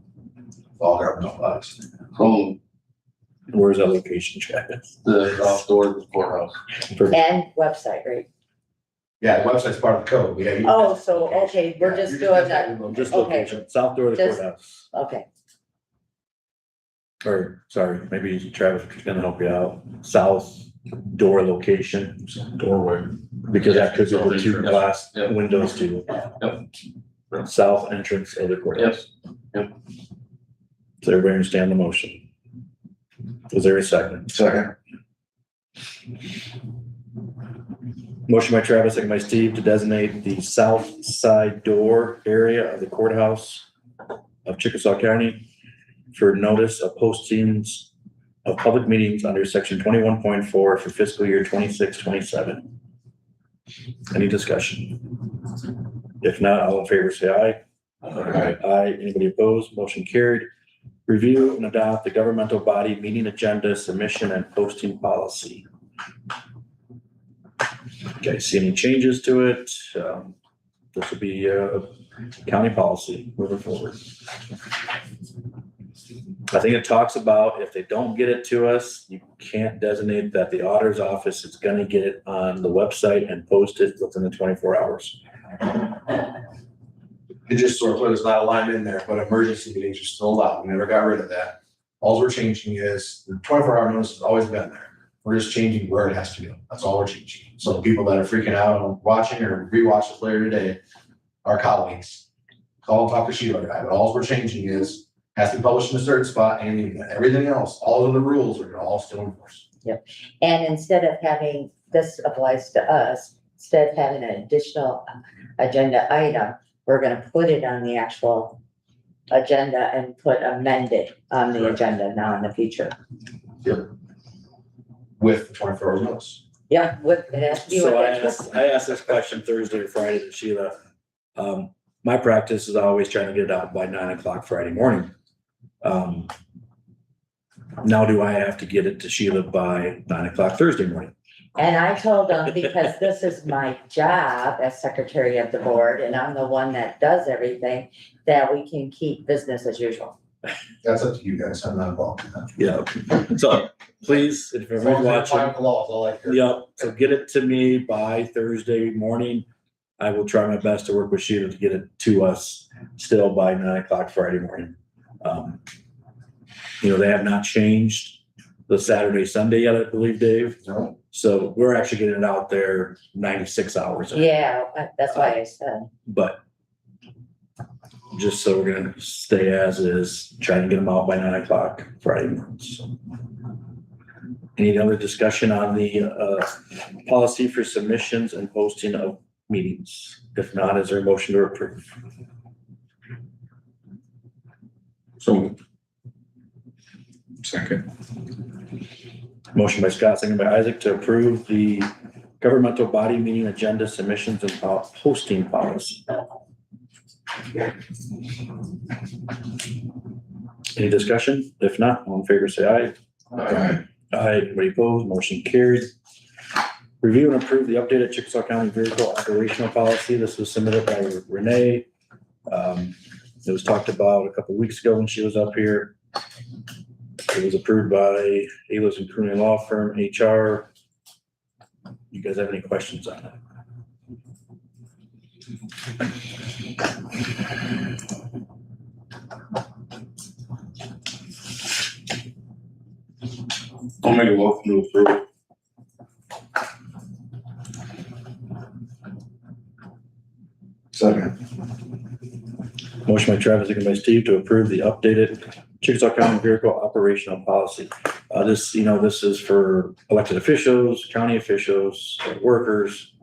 Speaker 1: All government bodies.
Speaker 6: From
Speaker 3: Where's that location, Travis?
Speaker 6: the outdoor of the courthouse.
Speaker 5: And website, right?
Speaker 1: Yeah, the website's part of the code. Yeah.
Speaker 5: Oh, so, okay, we're just doing that,
Speaker 3: Just
Speaker 5: Okay.
Speaker 3: location, south door of the
Speaker 5: Just-
Speaker 3: courthouse.
Speaker 5: okay.
Speaker 3: Or, sorry, maybe Travis is gonna help you out. South door location,
Speaker 2: Doorway.
Speaker 3: because that could be the two glass
Speaker 6: Yep.
Speaker 3: windows too.
Speaker 6: Yep.
Speaker 3: South entrance of the courthouse.
Speaker 6: Yes.
Speaker 3: Does everybody understand the motion? Is there a second?
Speaker 1: Second.
Speaker 3: Motion by Travis, second by Steve to designate the south side door area of the courthouse of Chickasaw County for notice of postings of public meetings under section 21.4 for fiscal year 26, 27. Any discussion? If not, all in favor, say aye. Aye. Anybody opposed? Motion carried. Review and adopt the governmental body meeting agenda submission and posting policy. Okay, see any changes to it? This will be county policy moving forward. I think it talks about if they don't get it to us, you can't designate that the auditor's office is gonna get it on the website and post it within the 24 hours.
Speaker 1: It just sort of, there's not a line in there, but emergency meetings are still allowed. We never got rid of that. All we're changing is the 24-hour notice has always been there. We're just changing where it has to go. That's all we're changing. So the people that are freaking out on watching or rewatch this later today, our colleagues, call and talk to Sheila guy, but all we're changing is has to be published in a certain spot and everything else, all of the rules are all still in force.
Speaker 5: And instead of having, this applies to us, instead of having an additional agenda item, we're gonna put it on the actual agenda and put amended on the
Speaker 1: Right.
Speaker 5: agenda now in the future.
Speaker 1: With the 24-hour notice.
Speaker 5: Yeah, with, it has to be with
Speaker 3: So
Speaker 5: it.
Speaker 3: I asked this question Thursday or Friday to Sheila. My practice is always trying to get it out by 9 o'clock Friday morning. Now do I have to get it to Sheila by 9 o'clock Thursday morning?
Speaker 5: And I told them, because this is my job as secretary of the board, and I'm the one that does everything, that we can keep business as usual.
Speaker 1: That's up to you guys. I'm not involved in that.
Speaker 3: Yeah, so please, if
Speaker 1: As
Speaker 3: you're
Speaker 1: long as they
Speaker 3: watching,
Speaker 1: apply the laws, all I care.
Speaker 3: yep, so get it to me by Thursday morning. I will try my best to work with Sheila to get it to us still by 9 o'clock Friday morning. They have not changed the Saturday, Sunday yet, I believe, Dave.
Speaker 1: No.
Speaker 3: So we're actually getting it out there 96 hours.
Speaker 5: Yeah, that's why I said,
Speaker 3: But just so we're gonna stay as is, trying to get them out by 9 o'clock Friday mornings. Any other discussion on the policy for submissions and posting of meetings? If not, is there a motion to approve?
Speaker 2: So
Speaker 6: Second.
Speaker 3: Motion by Scott, second by Isaac to approve the governmental body meeting agenda submissions and posting policy. Any discussion? If not, all in favor, say aye.
Speaker 6: Aye.
Speaker 3: Aye, anybody opposed? Motion carried. Review and approve the updated Chickasaw County vehicle operational policy. This was submitted by Renee. It was talked about a couple of weeks ago when she was up here. It was approved by Ayers and Cooney Law Firm, HR. You guys have any questions on it?
Speaker 6: I'll make a motion to approve.
Speaker 1: Second.
Speaker 3: Motion by Travis, second by Steve to approve the updated Chickasaw County vehicle operational policy. This is for elected officials, county officials, workers.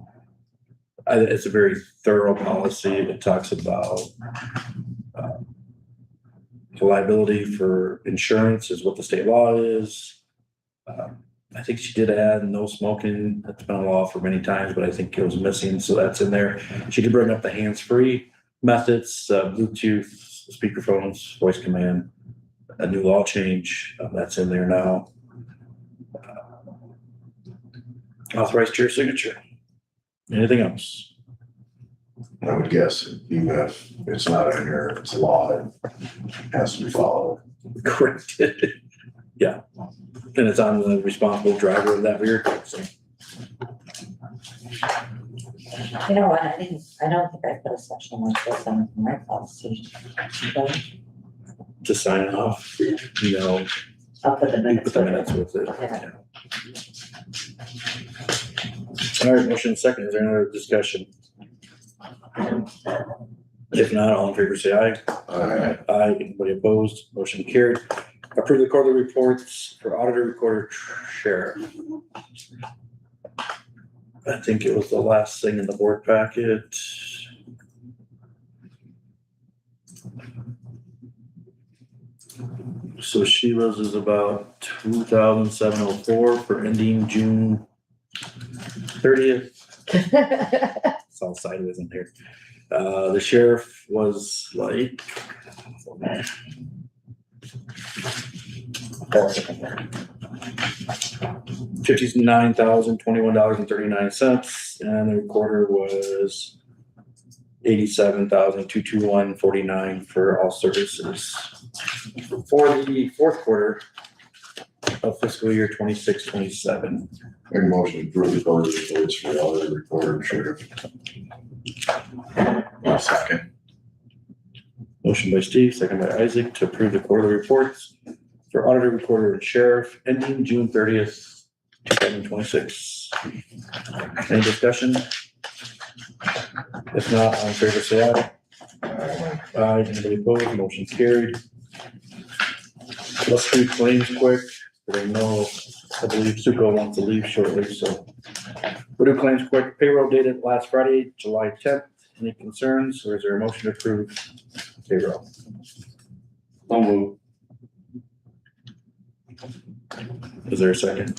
Speaker 3: It's a very thorough policy. It talks about liability for insurance is what the state law is. I think she did add no smoking. That's been a law for many times, but I think it was missing, so that's in there. She did bring up the hands-free methods, Bluetooth, speakerphones, voice command, a new law change, that's in there now. Authorized chair signature. Anything else?
Speaker 7: I would guess even if it's not in here, it's a law, it has to be followed.
Speaker 3: Correct. Yeah, and it's on the responsible driver of that vehicle, so.
Speaker 5: you know what, I don't think I put a section like this on my policy.
Speaker 3: To sign off,
Speaker 5: I'll put the
Speaker 3: you
Speaker 5: minutes.
Speaker 3: put the
Speaker 5: with
Speaker 3: minutes
Speaker 5: it.
Speaker 3: with it.
Speaker 5: Yeah.
Speaker 3: All right, motion second, is there any other discussion? If not, all in favor, say aye.
Speaker 7: Aye.
Speaker 3: Aye, anybody opposed? Motion carried. Approve the quarterly reports for auditor, recorder, sheriff. I think it was the last thing in the board packet. So Sheila's is about 2,704 for ending June 30th. It's all sideways in here. The sheriff was like. $59,021.39, and the recorder was $87,221.49 for all services. for the fourth quarter of fiscal year 26-27.
Speaker 7: Make a motion to approve the quarterly reports for the auditor, recorder, and sheriff. Second.
Speaker 3: Motion by Steve, second by Isaac to approve the quarterly reports for auditor, recorder, and sheriff ending June 30th, 2026. Any discussion? If not, all in favor, say aye. Aye, anybody opposed, motion carried. Let's do claims quick. I know, I believe Suko wants to leave shortly, so. We'll do claims quick. Payroll dated last Friday, July 10th. Any concerns, or is there a motion to approve payroll?
Speaker 6: I'll move.
Speaker 3: Is there a second?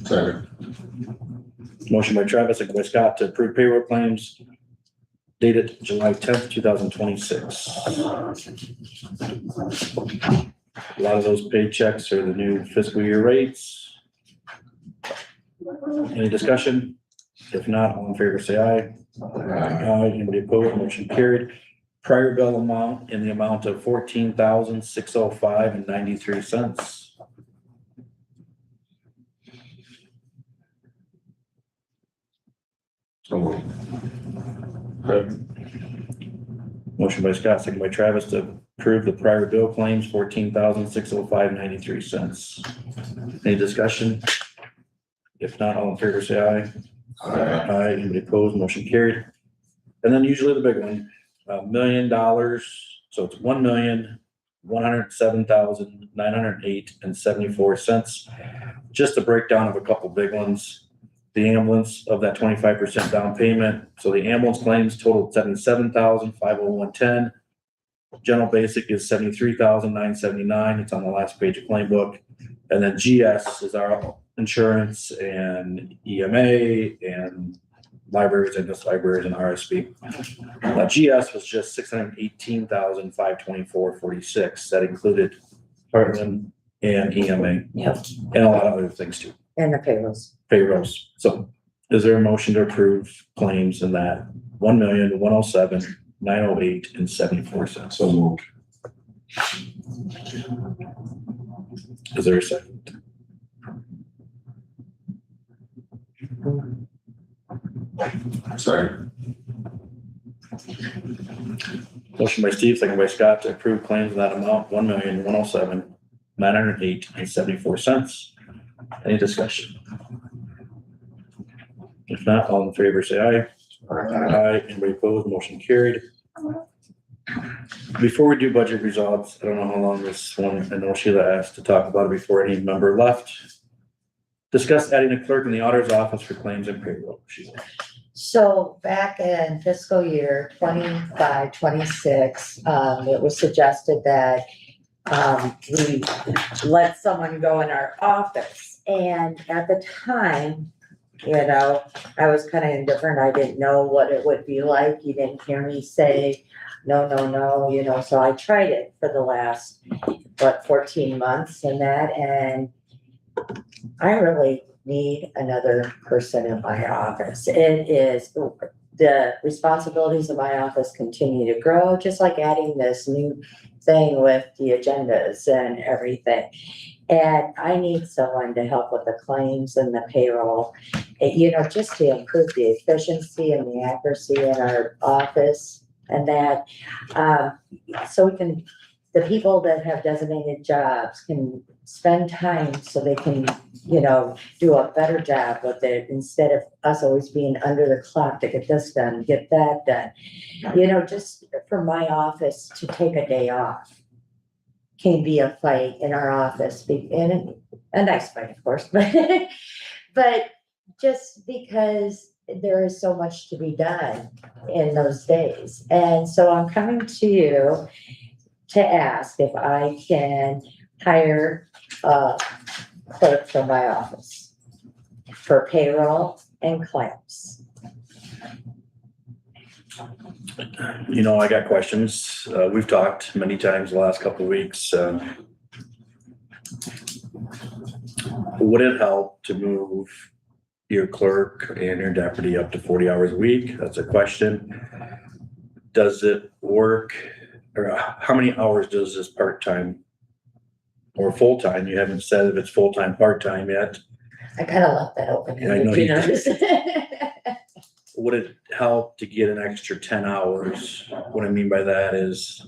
Speaker 7: Second.
Speaker 3: Motion by Travis, second by Scott to approve payroll claims dated July 10th, 2026. A lot of those paychecks are the new fiscal year rates. Any discussion? If not, all in favor, say aye. Aye. Anybody opposed? Motion carried. Prior bill amount in the amount of $14,605.93.
Speaker 7: So
Speaker 3: Motion by Scott, second by Travis to approve the prior bill claims, $14,605.93. Any discussion? If not, all in favor, say aye. Aye. Anybody opposed? Motion carried. And then usually the big one, $1 million. So it's $1,107,908.74. Just a breakdown of a couple big ones. The ambulance of that 25% down payment. So the ambulance claims totaled $77,501.10. General basic is $73,979. It's on the last page of claim book. And then GS is our insurance and EMA and libraries and just libraries and RSP. GS was just $618,524.46. That included Heartland and EMA.
Speaker 5: Yep.
Speaker 3: And a lot of other things too.
Speaker 5: And the payrolls.
Speaker 3: Payrolls. So is there a motion to approve claims in that $1,107,908.74?
Speaker 7: So moved.
Speaker 3: Is there a second?
Speaker 7: Sorry.
Speaker 3: Motion by Steve, second by Scott to approve claims in that amount, $1,107,908.74. Any discussion? If not, all in favor, say aye. Aye. Anybody opposed? Motion carried. Before we do budget results, I don't know how long this one, I know Sheila asked to talk about it before any member left. Discuss adding a clerk in the auditor's office for claims and payroll. Sheila.
Speaker 5: So back in fiscal year 25-26, it was suggested that we let someone go in our office. And at the time, you know, I was kind of indifferent. I didn't know what it would be like. You didn't hear me say, no, you know, so I tried it for the last, 14 months and that, and I really need another person in my office. It is, the responsibilities of my office continue to grow, just like adding this new thing with the agendas and everything. And I need someone to help with the claims and the payroll, you know, just to improve the efficiency and the accuracy in our office and that, so we can, the people that have designated jobs can spend time so they can, you know, do a better job with it instead of us always being under the clock to get this done, get that done. You know, just for my office to take a day off can be a fight in our office, and a nice fight, of course, but just because there is so much to be done in those days. And so I'm coming to you to ask if I can hire a clerk for my office for payroll and claims.
Speaker 3: You know, I got questions. We've talked many times the last couple of weeks. Would it help to move your clerk and your deputy up to 40 hours a week? That's a question. Does it work or how many hours does this part-time or full-time? You haven't said if it's full-time, part-time yet.
Speaker 5: I kind of left that open.
Speaker 3: Yeah, I know you
Speaker 5: did.
Speaker 3: Would it help to get an extra 10 hours? What I mean by that is,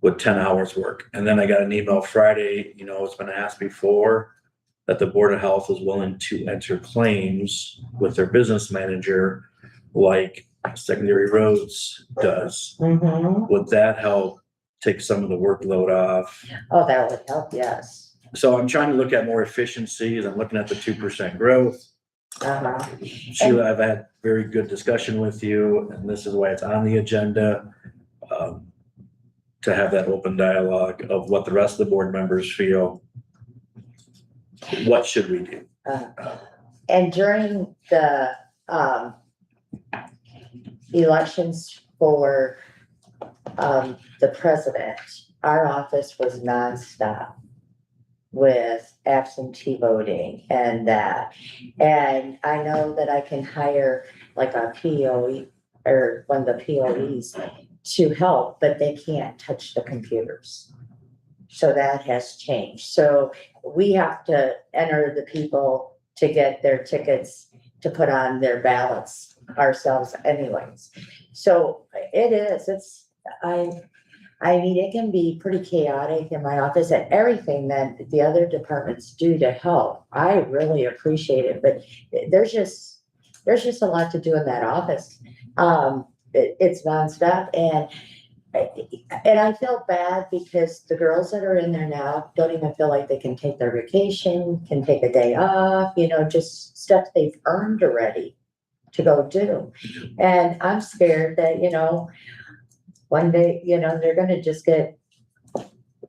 Speaker 3: would 10 hours work? And then I got an email Friday, it's been asked before that the Board of Health is willing to enter claims with their business manager like Secondary Roads does.
Speaker 5: Mhm.
Speaker 3: Would that help take some of the workload off?
Speaker 5: Oh, that would help, yes.
Speaker 3: So I'm trying to look at more efficiencies. I'm looking at the 2% growth.
Speaker 5: Uh-huh.
Speaker 3: Sheila, I've had very good discussion with you, and this is why it's on the agenda. To have that open dialogue of what the rest of the board members feel. What should we do?
Speaker 5: And during the elections for the president, our office was nonstop with absentee voting and that. And I know that I can hire like a POE or one of the POEs to help, but they can't touch the computers. So that has changed. So we have to enter the people to get their tickets to put on their ballots ourselves anyways. So I mean, it can be pretty chaotic in my office, and everything that the other departments do to help. I really appreciate it, but there's just a lot to do in that office. It's nonstop, and I feel bad because the girls that are in there now don't even feel like they can take their vacation, can take a day off, just stuff they've earned already to go do. And I'm scared that, one day, they're gonna just get,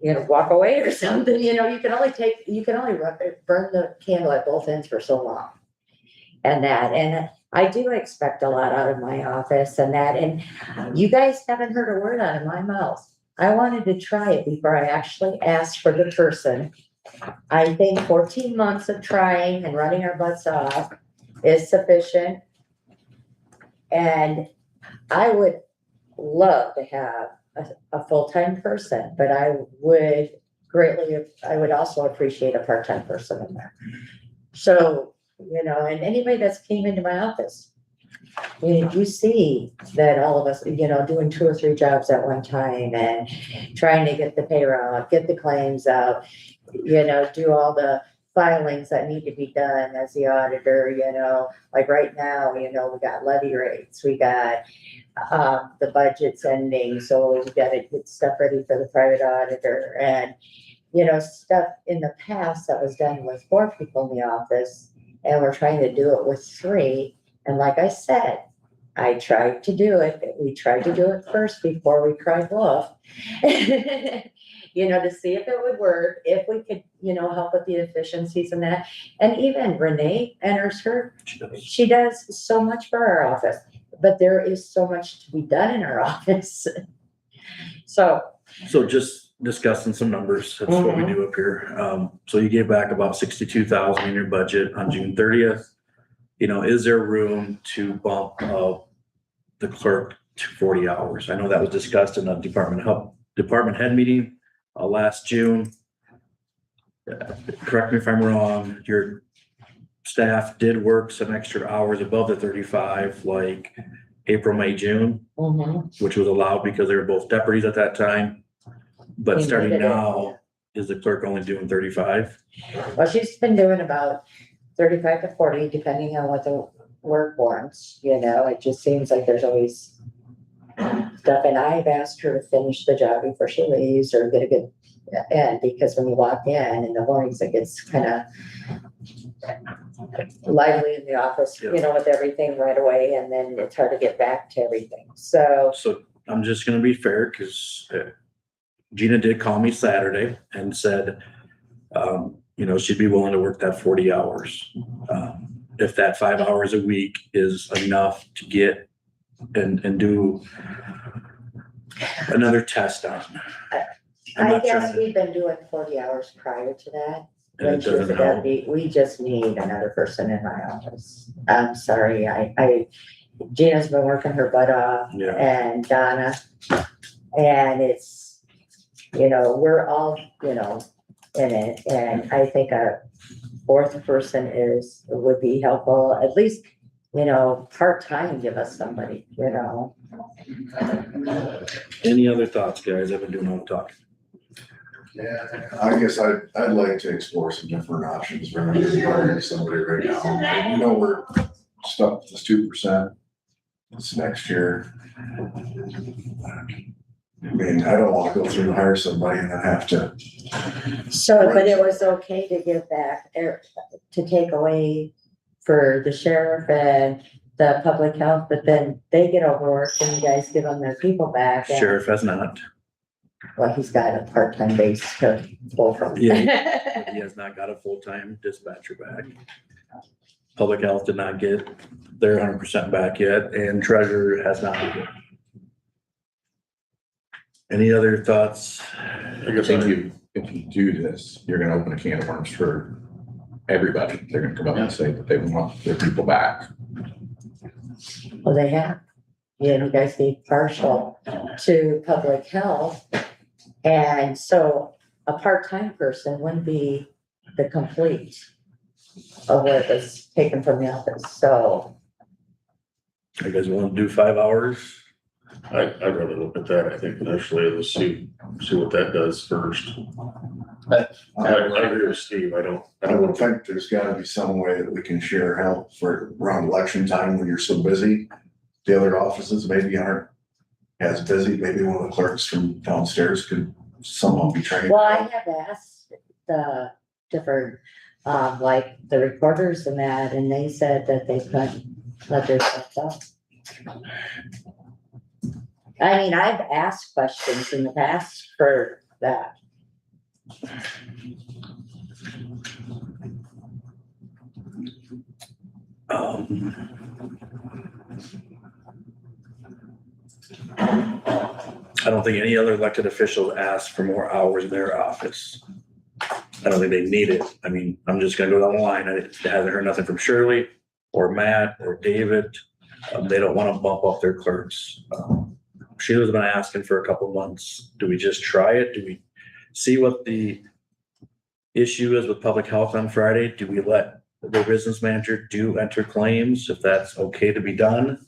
Speaker 5: walk away or something, you can only burn the candle at both ends for so long. And I do expect a lot out of my office and you guys haven't heard a word out of my mouth. I wanted to try it before I actually asked for the person. I think 14 months of trying and running our butts off is sufficient. And I would love to have a full-time person, but I would also appreciate a part-time person in there. So, and anybody that's came into my office, you see that all of us, doing 2 or 3 jobs at one time and trying to get the payroll out, get the claims out, do all the filings that need to be done as the auditor, like right now, we got levy rates, we got the budget's ending, so we got to get stuff ready for the private auditor and, stuff in the past that was done with 4 people in the office. And we're trying to do it with 3. And like I said, I tried to do it. We tried to do it first before we cried wolf. To see if it would work, if we could, help with the efficiencies and that. And even Renee enters her. She does so much for our office, but there is so much to be done in our office. So
Speaker 3: just discussing some numbers, that's what we do up here. So you gave back about 62,000 in your budget on June 30th. Is there room to bump up the clerk to 40 hours? I know that was discussed in a department head meeting last June. Correct me if I'm wrong, your staff did work some extra hours above the 35, like April, May, June, which was allowed because they were both deputies at that time. But starting now, is the clerk only doing 35?
Speaker 5: Well, she's been doing about 35 to 40, depending on what the work warrants, it just seems like there's always stuff. And I've asked her to finish the job before she leaves or get a good end, because when you walk in the mornings, it gets kind of lively in the office, with everything right away. And then it's hard to get back to everything. So
Speaker 3: I'm just going to be fair because Gina did call me Saturday and said, she'd be willing to work that 40 hours. If that 5 hours a week is enough to get and do another test on.
Speaker 5: I guess we've been doing 40 hours prior to that.
Speaker 3: And it doesn't help.
Speaker 5: We just need another person in my office. I'm sorry. Gina's been working her butt off,
Speaker 3: Yeah.
Speaker 5: and Donna, And it's, we're all, in it, and I think a fourth person would be helpful, at least, part-time, give us somebody,
Speaker 3: Any other thoughts, guys? I've been doing all the talking.
Speaker 7: Yeah, I guess I'd like to explore some different options for hiring somebody right now. We're stuck with this 2% this next year. I mean, I don't wanna go through and hire somebody and then have to,
Speaker 5: So, but it was okay to give back, to take away for the sheriff and the public health, but then they get overworked and you guys give them their people back. and-
Speaker 3: Sheriff has not.
Speaker 5: Well, he's got a part-time base to pull from.
Speaker 3: He has not got a full-time dispatcher back. Public health did not get their 100% back yet, and treasurer has not either. Any other thoughts?
Speaker 2: I guess
Speaker 8: If you do this, you're gonna open a can of worms for everybody. They're gonna come up and say that they want their people back.
Speaker 5: Well, they have. Yeah, you guys be partial to public health. And so a part-time person wouldn't be the complete of what was taken from the office, so.
Speaker 3: You guys want to do 5 hours?
Speaker 2: I'd rather look at that, I think initially, let's see what that does first. I agree with Steve, I
Speaker 7: I would think there's gotta be some way that we can share help for around election time when you're so busy. The other offices maybe aren't as busy, maybe one of the clerks from downstairs could somehow be trained.
Speaker 5: Well, I have asked the different, like the reporters and that, and they said that they couldn't let their stuff up. I mean, I've asked questions in the past for that.
Speaker 3: I don't think any other elected officials asked for more hours in their office. I don't think they need it. I mean, I'm just gonna go down the line. I haven't heard nothing from Shirley or Matt or David. They don't wanna bump up their clerks. Sheila's been asking for a couple months. Do we just try it? Do we see what the issue is with public health on Friday? Do we let the business manager enter claims if that's okay to be done?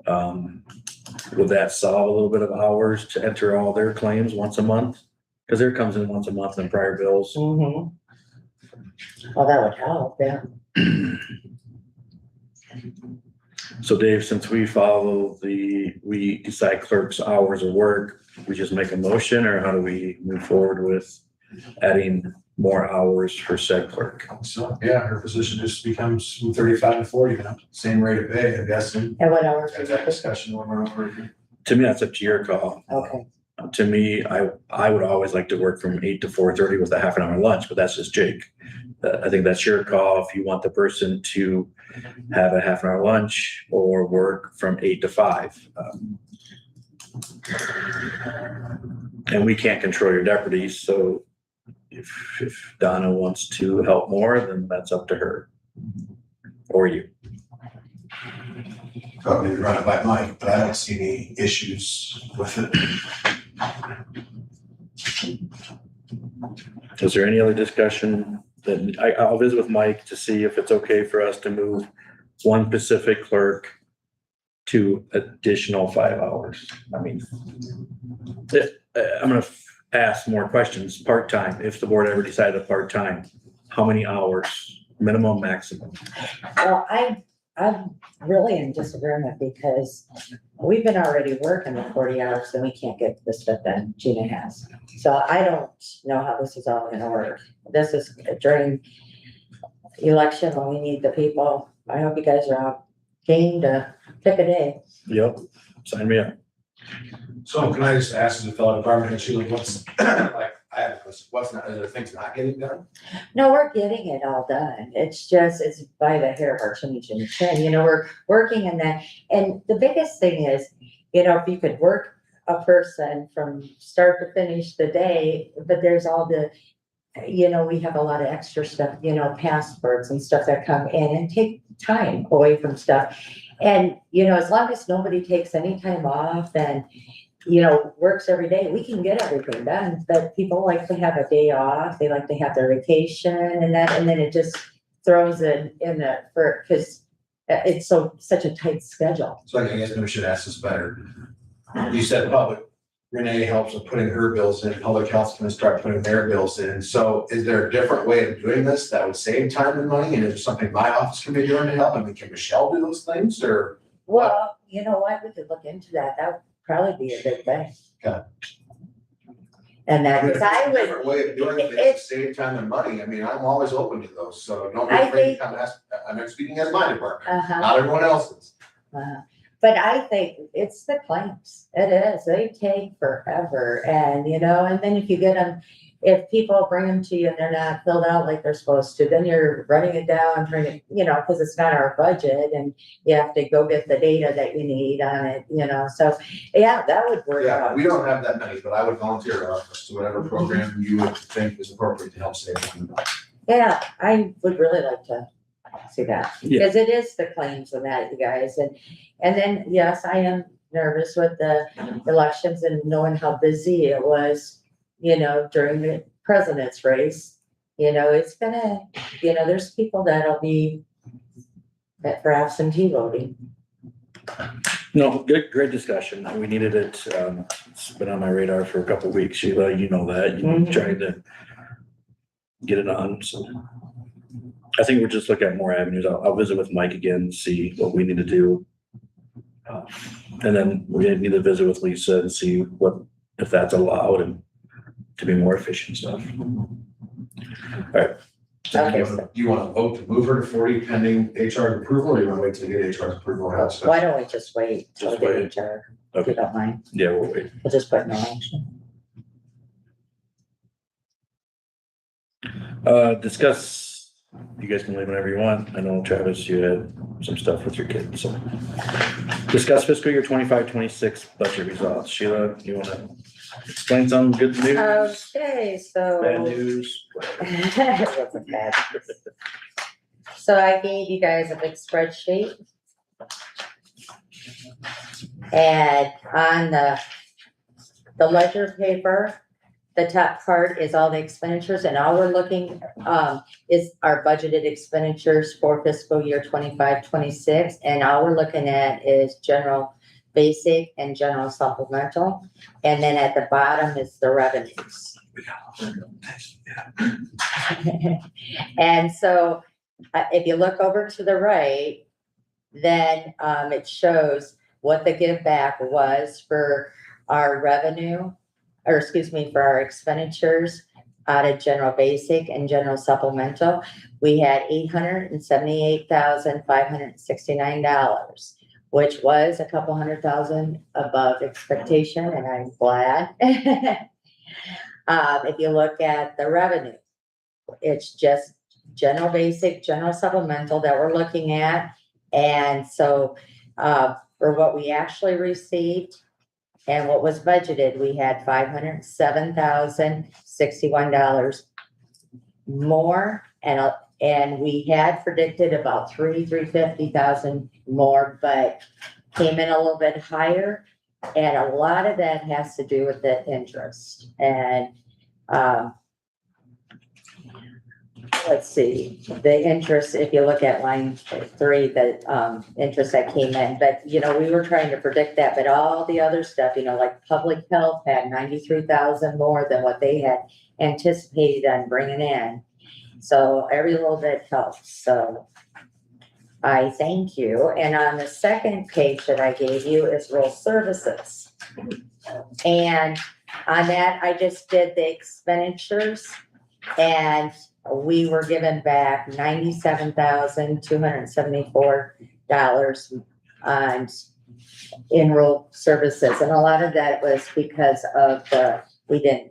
Speaker 3: Would that solve a little bit of hours to enter all their claims once a month? Cause there comes in once a month in prior bills.
Speaker 5: Well, that would help, yeah.
Speaker 3: So Dave, since we decide clerk's hours of work, we just make a motion, or how do we move forward with adding more hours for said clerk?
Speaker 1: So, yeah, her position just becomes from 35 to 40 now, same rate of pay, I'm guessing.
Speaker 5: And what hours?
Speaker 1: As that discussion over and over again.
Speaker 3: To me, that's up to your call.
Speaker 5: Okay,
Speaker 3: To me, I would always like to work from 8 to 4:30 with a half an hour lunch, but that's just Jake. I think that's your call if you want the person to have a half an hour lunch or work from 8 to 5. And we can't control your deputies, so if Donna wants to help more, then that's up to her or you.
Speaker 1: Probably run it by Mike, but I don't see any issues with it.
Speaker 3: Is there any other discussion that I'll visit with Mike to see if it's okay for us to move one Pacific clerk to additional 5 hours? I mean, I'm gonna ask more questions. Part-time, if the board ever decided part-time, how many hours, minimum, maximum?
Speaker 5: well, I'm really in disagreement because we've been already working the 40 hours and we can't get the stuff done Gina has. So I don't know how this is all gonna work. This is during election when we need the people. I hope you guys are all game to pick a day.
Speaker 3: Yep, sign me up.
Speaker 1: So can I just ask as a fellow department head, Sheila, what's, like, I have a question, what's not, are there things not getting done?
Speaker 5: No, we're getting it all done. It's just, it's by the hair of our chinny chin chin, we're working in that. And the biggest thing is, if you could work a person from start to finish the day, but there's all the, we have a lot of extra stuff, passports and stuff that come in and take time away from stuff. And, as long as nobody takes any time off, and works every day, we can get everything done, but people like to have a day off, they like to have their vacation and then it just throws cause it's such a tight schedule.
Speaker 1: So I guess we should ask this better. You said public, Renee helps with putting her bills in, public health's gonna start putting their bills in. So is there a different way of doing this that would save time and money? And is there something my office can be doing to help? I mean, can Michelle do those things or?
Speaker 5: Well, you know what, we could look into that, that would probably be a good thing.
Speaker 1: Okay.
Speaker 5: And that,
Speaker 1: If
Speaker 5: cause
Speaker 1: there's
Speaker 5: I
Speaker 1: a
Speaker 5: would,
Speaker 1: different way of doing things to
Speaker 5: it's-
Speaker 1: save time and money. I mean, I'm always open to those, so don't be
Speaker 5: I
Speaker 1: afraid to
Speaker 5: think-
Speaker 1: come ask. I'm speaking as my department,
Speaker 5: uh-huh.
Speaker 1: not everyone else's.
Speaker 5: But I think it's the claims. It is. They take forever and, and then if you get them, if people bring them to you and they're not filled out like they're supposed to, then you're running it down, trying to, cause it's not our budget and you have to go get the data that you need on it, so yeah, that would work
Speaker 1: Yeah,
Speaker 5: out.
Speaker 1: we don't have that many, but I would volunteer our office to whatever program you would think is appropriate to help save time.
Speaker 5: Yeah, I would really like to see that,
Speaker 3: Yeah.
Speaker 5: because it is the claims of that, you guys, and then, yes, I am nervous with the elections and knowing how busy it was, during the president's race. It's gonna, there's people that'll be for absentee voting.
Speaker 3: No, great discussion. We needed it. It's been on my radar for a couple of weeks, Sheila, you know that, trying to get it on, so. I think we'll just look at more avenues. I'll visit with Mike again, see what we need to do. And then we need to visit with Lisa and see if that's allowed and to be more efficient stuff. All right.
Speaker 1: So
Speaker 5: Okay,
Speaker 1: do you want to vote to move her to 40 pending HR approval, or you want to wait till you get HR's approval? Or how's that?
Speaker 5: Why don't we just wait till
Speaker 3: Just
Speaker 5: the
Speaker 3: wait.
Speaker 5: HR, if
Speaker 3: Okay.
Speaker 5: you don't mind,
Speaker 3: Yeah, we'll wait.
Speaker 5: we'll just put no action.
Speaker 3: Discuss, you guys can leave whenever you want. I know Travis, you had some stuff with your kids, so. Discuss fiscal year 25-26 budget results. Sheila, you wanna explain some good news,
Speaker 5: Okay, so.
Speaker 3: bad news?
Speaker 5: It wasn't bad. So I gave you guys a big spreadsheet. And on the ledger paper, the top part is all the expenditures, and all we're looking, is our budgeted expenditures for fiscal year 25-26. And all we're looking at is general basic and general supplemental. And then at the bottom is the revenues. And so, if you look over to the right, then, it shows what the give back was for our revenue, or excuse me, for our expenditures out of general basic and general supplemental. We had $878,569, which was a couple $100,000 above expectation, and I'm glad. If you look at the revenue, it's just general basic, general supplemental that we're looking at. And so, for what we actually received and what was budgeted, we had $507,061 more, and we had predicted about $350,000 more, but came in a little bit higher. And a lot of that has to do with the interest. And let's see, the interest, if you look at line 3, the interest that came in, but we were trying to predict that, but all the other stuff, like public health had 93,000 more than what they had anticipated on bringing in. So every little bit helps. So I thank you. And on the second page that I gave you is rural services. And on that, I just did the expenditures, and we were given back $97,274 in rural services. And a lot of that was because of we didn't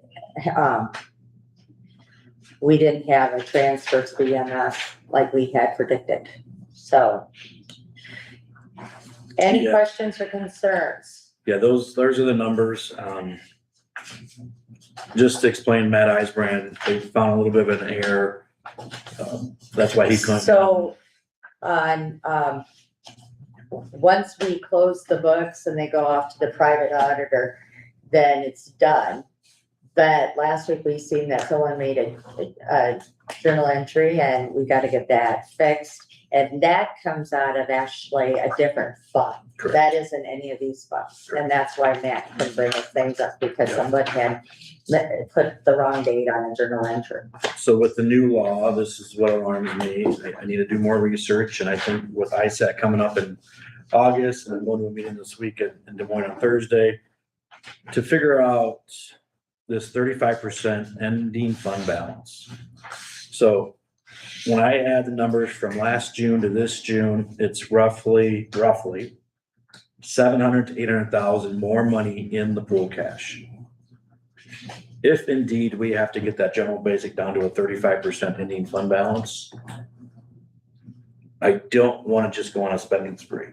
Speaker 5: have a transfer to the EMS like we had predicted. So any
Speaker 3: Yeah.
Speaker 5: questions or concerns?
Speaker 3: Yeah, those are the numbers. Just to explain Matt Eisbrand, they found a little bit of an error. That's why he couldn't.
Speaker 5: So once we close the books and they go off to the private auditor, then it's done. But last week we seen that someone made a journal entry and we gotta get that fixed. And that comes out of actually a different fund.
Speaker 3: Correct.
Speaker 5: That isn't any of these funds. And that's why Matt can bring us things up because someone had put the wrong date on a journal entry.
Speaker 3: So with the new law, this is what alarms me. I need to do more research, and I think with ISAC coming up in August, and I'm going to a meeting this week in Des Moines on Thursday, to figure out this 35% ending fund balance. So when I add the numbers from last June to this June, it's roughly 700 to 800,000 more money in the pool cash. If indeed we have to get that general basic down to a 35% ending fund balance, I don't want to just go on a spending spree.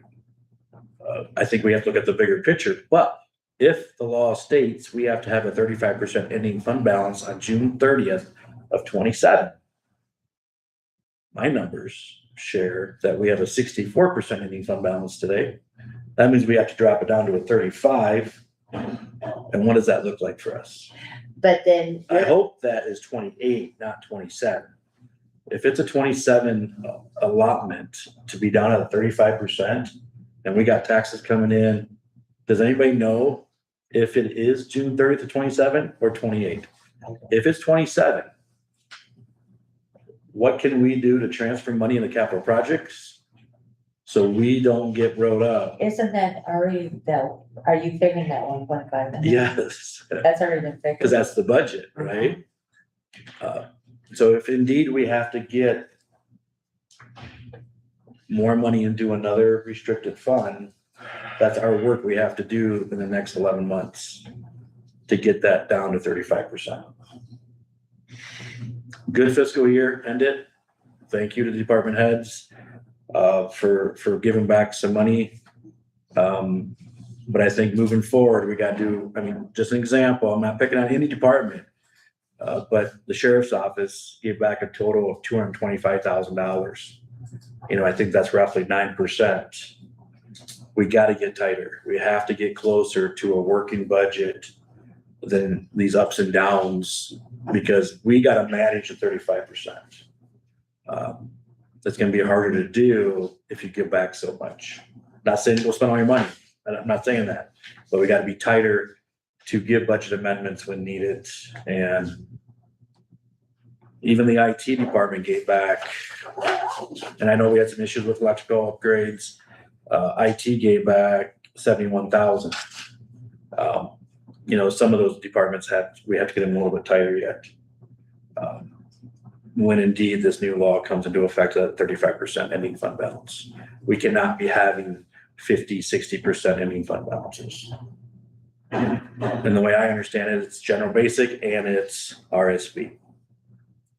Speaker 3: I think we have to look at the bigger picture, but if the law states we have to have a 35% ending fund balance on June 30th of 27, my numbers share that we have a 64% ending fund balance today. That means we have to drop it down to a 35. And what does that look like for us?
Speaker 5: But then.
Speaker 3: I hope that is 28, not 27. If it's a 27 allotment to be down at a 35% and we got taxes coming in, does anybody know if it is June 30th to 27 or 28? If it's 27, what can we do to transfer money into capital projects so we don't get rode up?
Speaker 5: Isn't that already, are you figuring that 1.5 million?
Speaker 3: Yes,
Speaker 5: That's already been figured.
Speaker 3: because that's the budget, right? So if indeed we have to get more money into another restricted fund, that's our work we have to do in the next 11 months to get that down to 35%. Good fiscal year, end it. Thank you to the department heads for giving back some money. But I think moving forward, we got to do, I mean, just an example, I'm not picking on any department, but the sheriff's office gave back a total of $225,000. You know, I think that's roughly 9%. We got to get tighter. We have to get closer to a working budget than these ups and downs because we got to manage the 35%. That's going to be harder to do if you give back so much. Not saying go spend all your money. I'm not saying that, but we got to be tighter to give budget amendments when needed. And even the IT department gave back. And I know we had some issues with electrical upgrades. IT gave back 71,000. You know, some of those departments we have to get them a little bit tighter yet. When indeed this new law comes into effect at 35% ending fund balance, we cannot be having 50, 60% ending fund balances. And the way I understand it, it's general basic and it's RSB.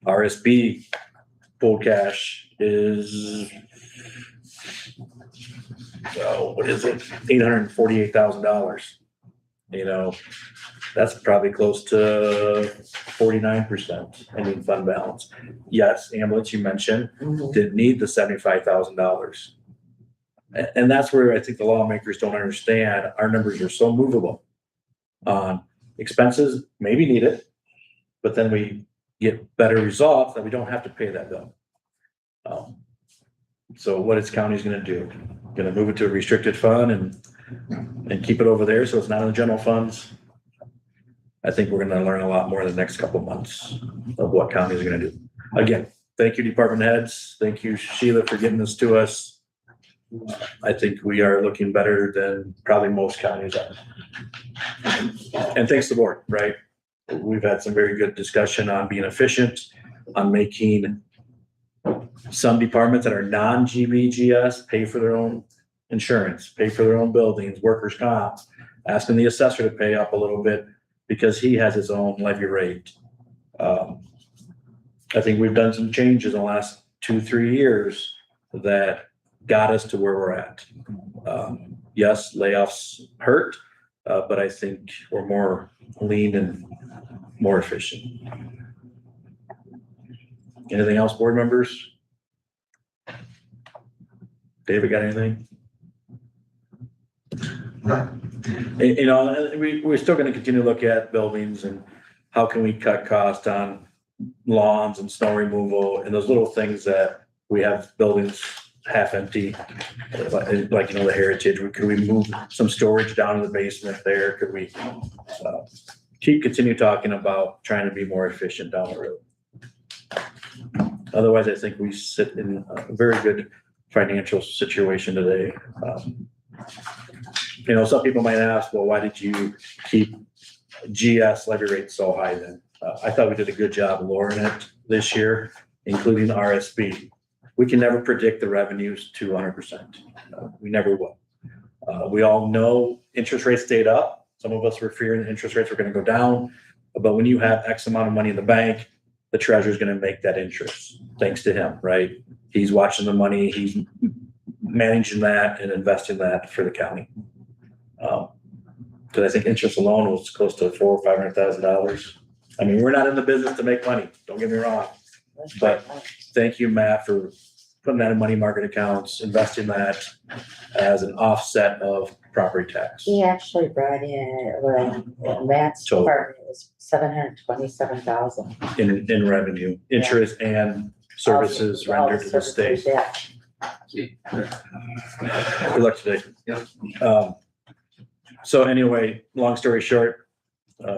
Speaker 3: RSB full cash is, what is it? $848,000. You know, that's probably close to 49% ending fund balance. Yes, ambulance you mentioned didn't need the $75,000. And that's where I think the lawmakers don't understand. Our numbers are so movable. Expenses maybe need it, but then we get better results that we don't have to pay that bill. So what is county's gonna do? Gonna move it to a restricted fund and keep it over there so it's not in the general funds? I think we're gonna learn a lot more in the next couple of months of what counties are gonna do. Again, thank you, department heads. Thank you, Sheila, for getting this to us. I think we are looking better than probably most counties are. And thanks to the board, right? We've had some very good discussion on being efficient, on making some departments that are non-GBGS pay for their own insurance, pay for their own buildings, workers' comp, asking the assessor to pay up a little bit because he has his own levy rate. I think we've done some changes in the last 2-3 years that got us to where we're at. Yes, layoffs hurt, but I think we're more lean and more efficient. Anything else, board members? David, got anything? You know, and we're still gonna continue to look at buildings and how can we cut costs on lawns and snow removal and those little things that we have buildings half empty. Like, you know, the heritage, could we move some storage down in the basement there? Could we continue talking about trying to be more efficient down the road? Otherwise, I think we sit in a very good financial situation today. You know, some people might ask, well, why did you keep GS levy rate so high then? I thought we did a good job lowering it this year, including RSP. We can never predict the revenues to 100%. We never will. We all know interest rates stayed up. Some of us were fearing the interest rates were going to go down. But when you have X amount of money in the bank, the treasurer's going to make that interest, thanks to him, right? He's watching the money, he's managing that and investing that for the county. Because I think interest alone was close to $400,000 or $500,000. I mean, we're not in the business to make money, don't get me wrong. But thank you, Matt, for putting that in money market accounts, investing that as an offset of property tax.
Speaker 5: He actually brought in, Matt's
Speaker 3: So-
Speaker 5: department was $727,000.
Speaker 3: In revenue, interest and services
Speaker 5: All
Speaker 3: rendered to the state.
Speaker 5: services, yeah.
Speaker 3: Good luck today. So anyway, long story short,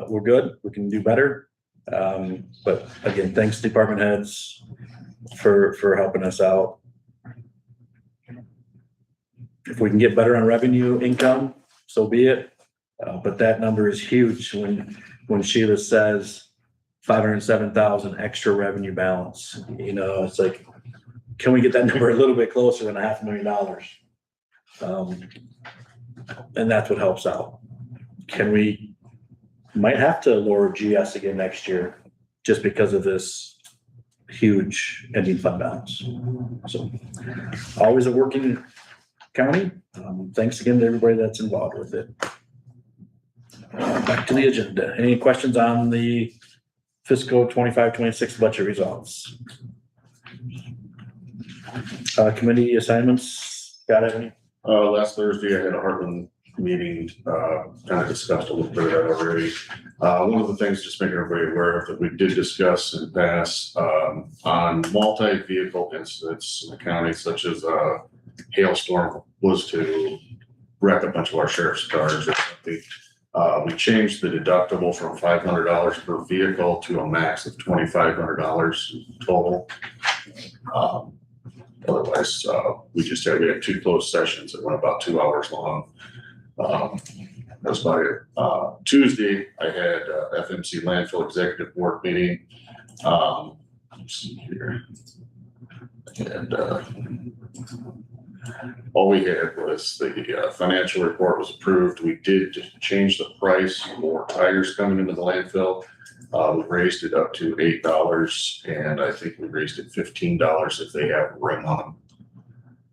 Speaker 3: we're good. We can do better. But again, thanks department heads for helping us out. If we can get better on revenue income, so be it. But that number is huge when Sheila says 507,000 extra revenue balance. You know, it's like, can we get that number a little bit closer than $500,000? And that's what helps out. Might have to lower GS again next year just because of this huge ending fund balance. So always a working county. Thanks again to everybody that's involved with it. Back to the agenda. Any questions on the fiscal 25-26 budget results? Committee assignments, got it?
Speaker 2: Last Thursday, I had a Heartland meeting, kind of discussed a little bit of that already. One of the things, just making everybody aware of, that we did discuss in the past, on multi-vehicle incidents in the county, such as a hailstorm was to wreck a bunch of our sheriff's cars or something. We changed the deductible from $500 per vehicle to a max of $2,500 total. Otherwise, we had two closed sessions that went about 2 hours long. That was about it. Tuesday, I had FMC landfill executive board meeting. Let's see here. And all we had was the financial report was approved. We did change the price for tires coming into the landfill. We raised it up to $8, and I think we raised it $15 if they have rim on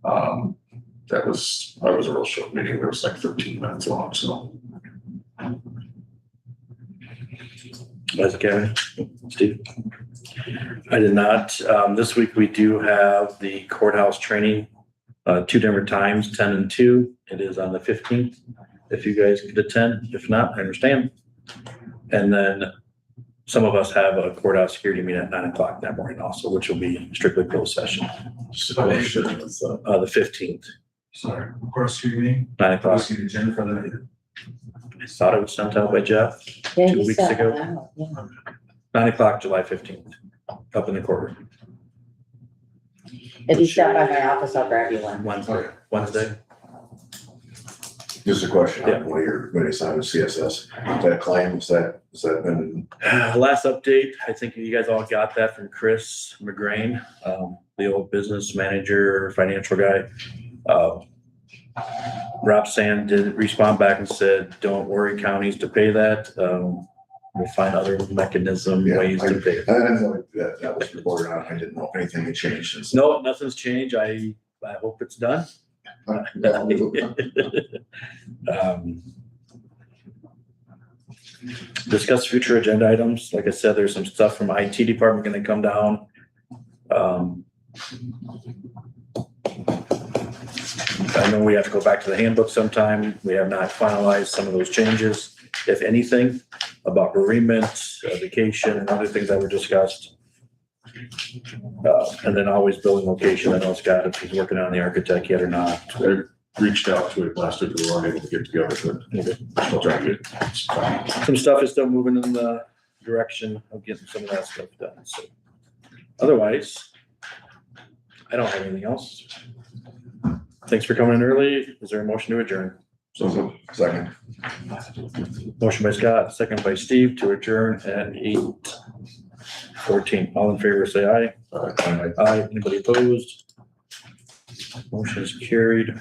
Speaker 2: them. That was a real short meeting. It was like 13 minutes long, so.
Speaker 3: Vice Kevin, Steve? I did not. This week we do have the courthouse training, 2 different times, 10 and 2. It is on the 15th. If you guys could attend, if not, I understand. And then some of us have a courthouse security meeting at 9 o'clock that morning also, which will be strictly closed session.
Speaker 1: The
Speaker 3: The 15th,
Speaker 1: Sorry, of course, you mean,
Speaker 3: 9 o'clock.
Speaker 1: the agenda for the.
Speaker 3: I thought it was sent out by Jeff.
Speaker 5: Yeah,
Speaker 3: 2
Speaker 5: he
Speaker 3: weeks
Speaker 5: said
Speaker 3: ago.
Speaker 5: that, yeah.
Speaker 3: 9 o'clock, July 15th, up in the courtroom.
Speaker 5: If you stop by my office, I'll grab you one.
Speaker 3: Wednesday.
Speaker 7: Just a question
Speaker 3: Yeah.
Speaker 7: on what your committee assignment CSS, that claim, has that been,
Speaker 3: Last update, I think you guys all got that from Chris McGrain, the old business manager, financial guy. Rob Sand did respond back and said, don't worry, counties to pay that. We'll find other mechanism,
Speaker 7: Yeah,
Speaker 3: ways to pay it.
Speaker 7: I didn't know that was reported on, I didn't know if anything had changed since.
Speaker 3: No, nothing's changed. I hope it's done. Discuss future agenda items. Like I said, there's some stuff from IT department gonna come down. I know we have to go back to the handbook sometime. We have not finalized some of those changes, if anything, about bereavement, vacation, and other things that were discussed. And then always building location. I know Scott, if he's working on the architect yet or not.
Speaker 2: I reached out to it last week, we weren't able to get together, but we're still trying to get.
Speaker 3: Some stuff is still moving in the direction of getting some of that stuff done, so. Otherwise, I don't have anything else. Thanks for coming in early. Is there a motion to adjourn?
Speaker 2: So,
Speaker 7: Second.
Speaker 3: Motion by Scott, second by Steve to adjourn at 8:14. All in favor, say aye. Aye. Anybody opposed? Motion is carried.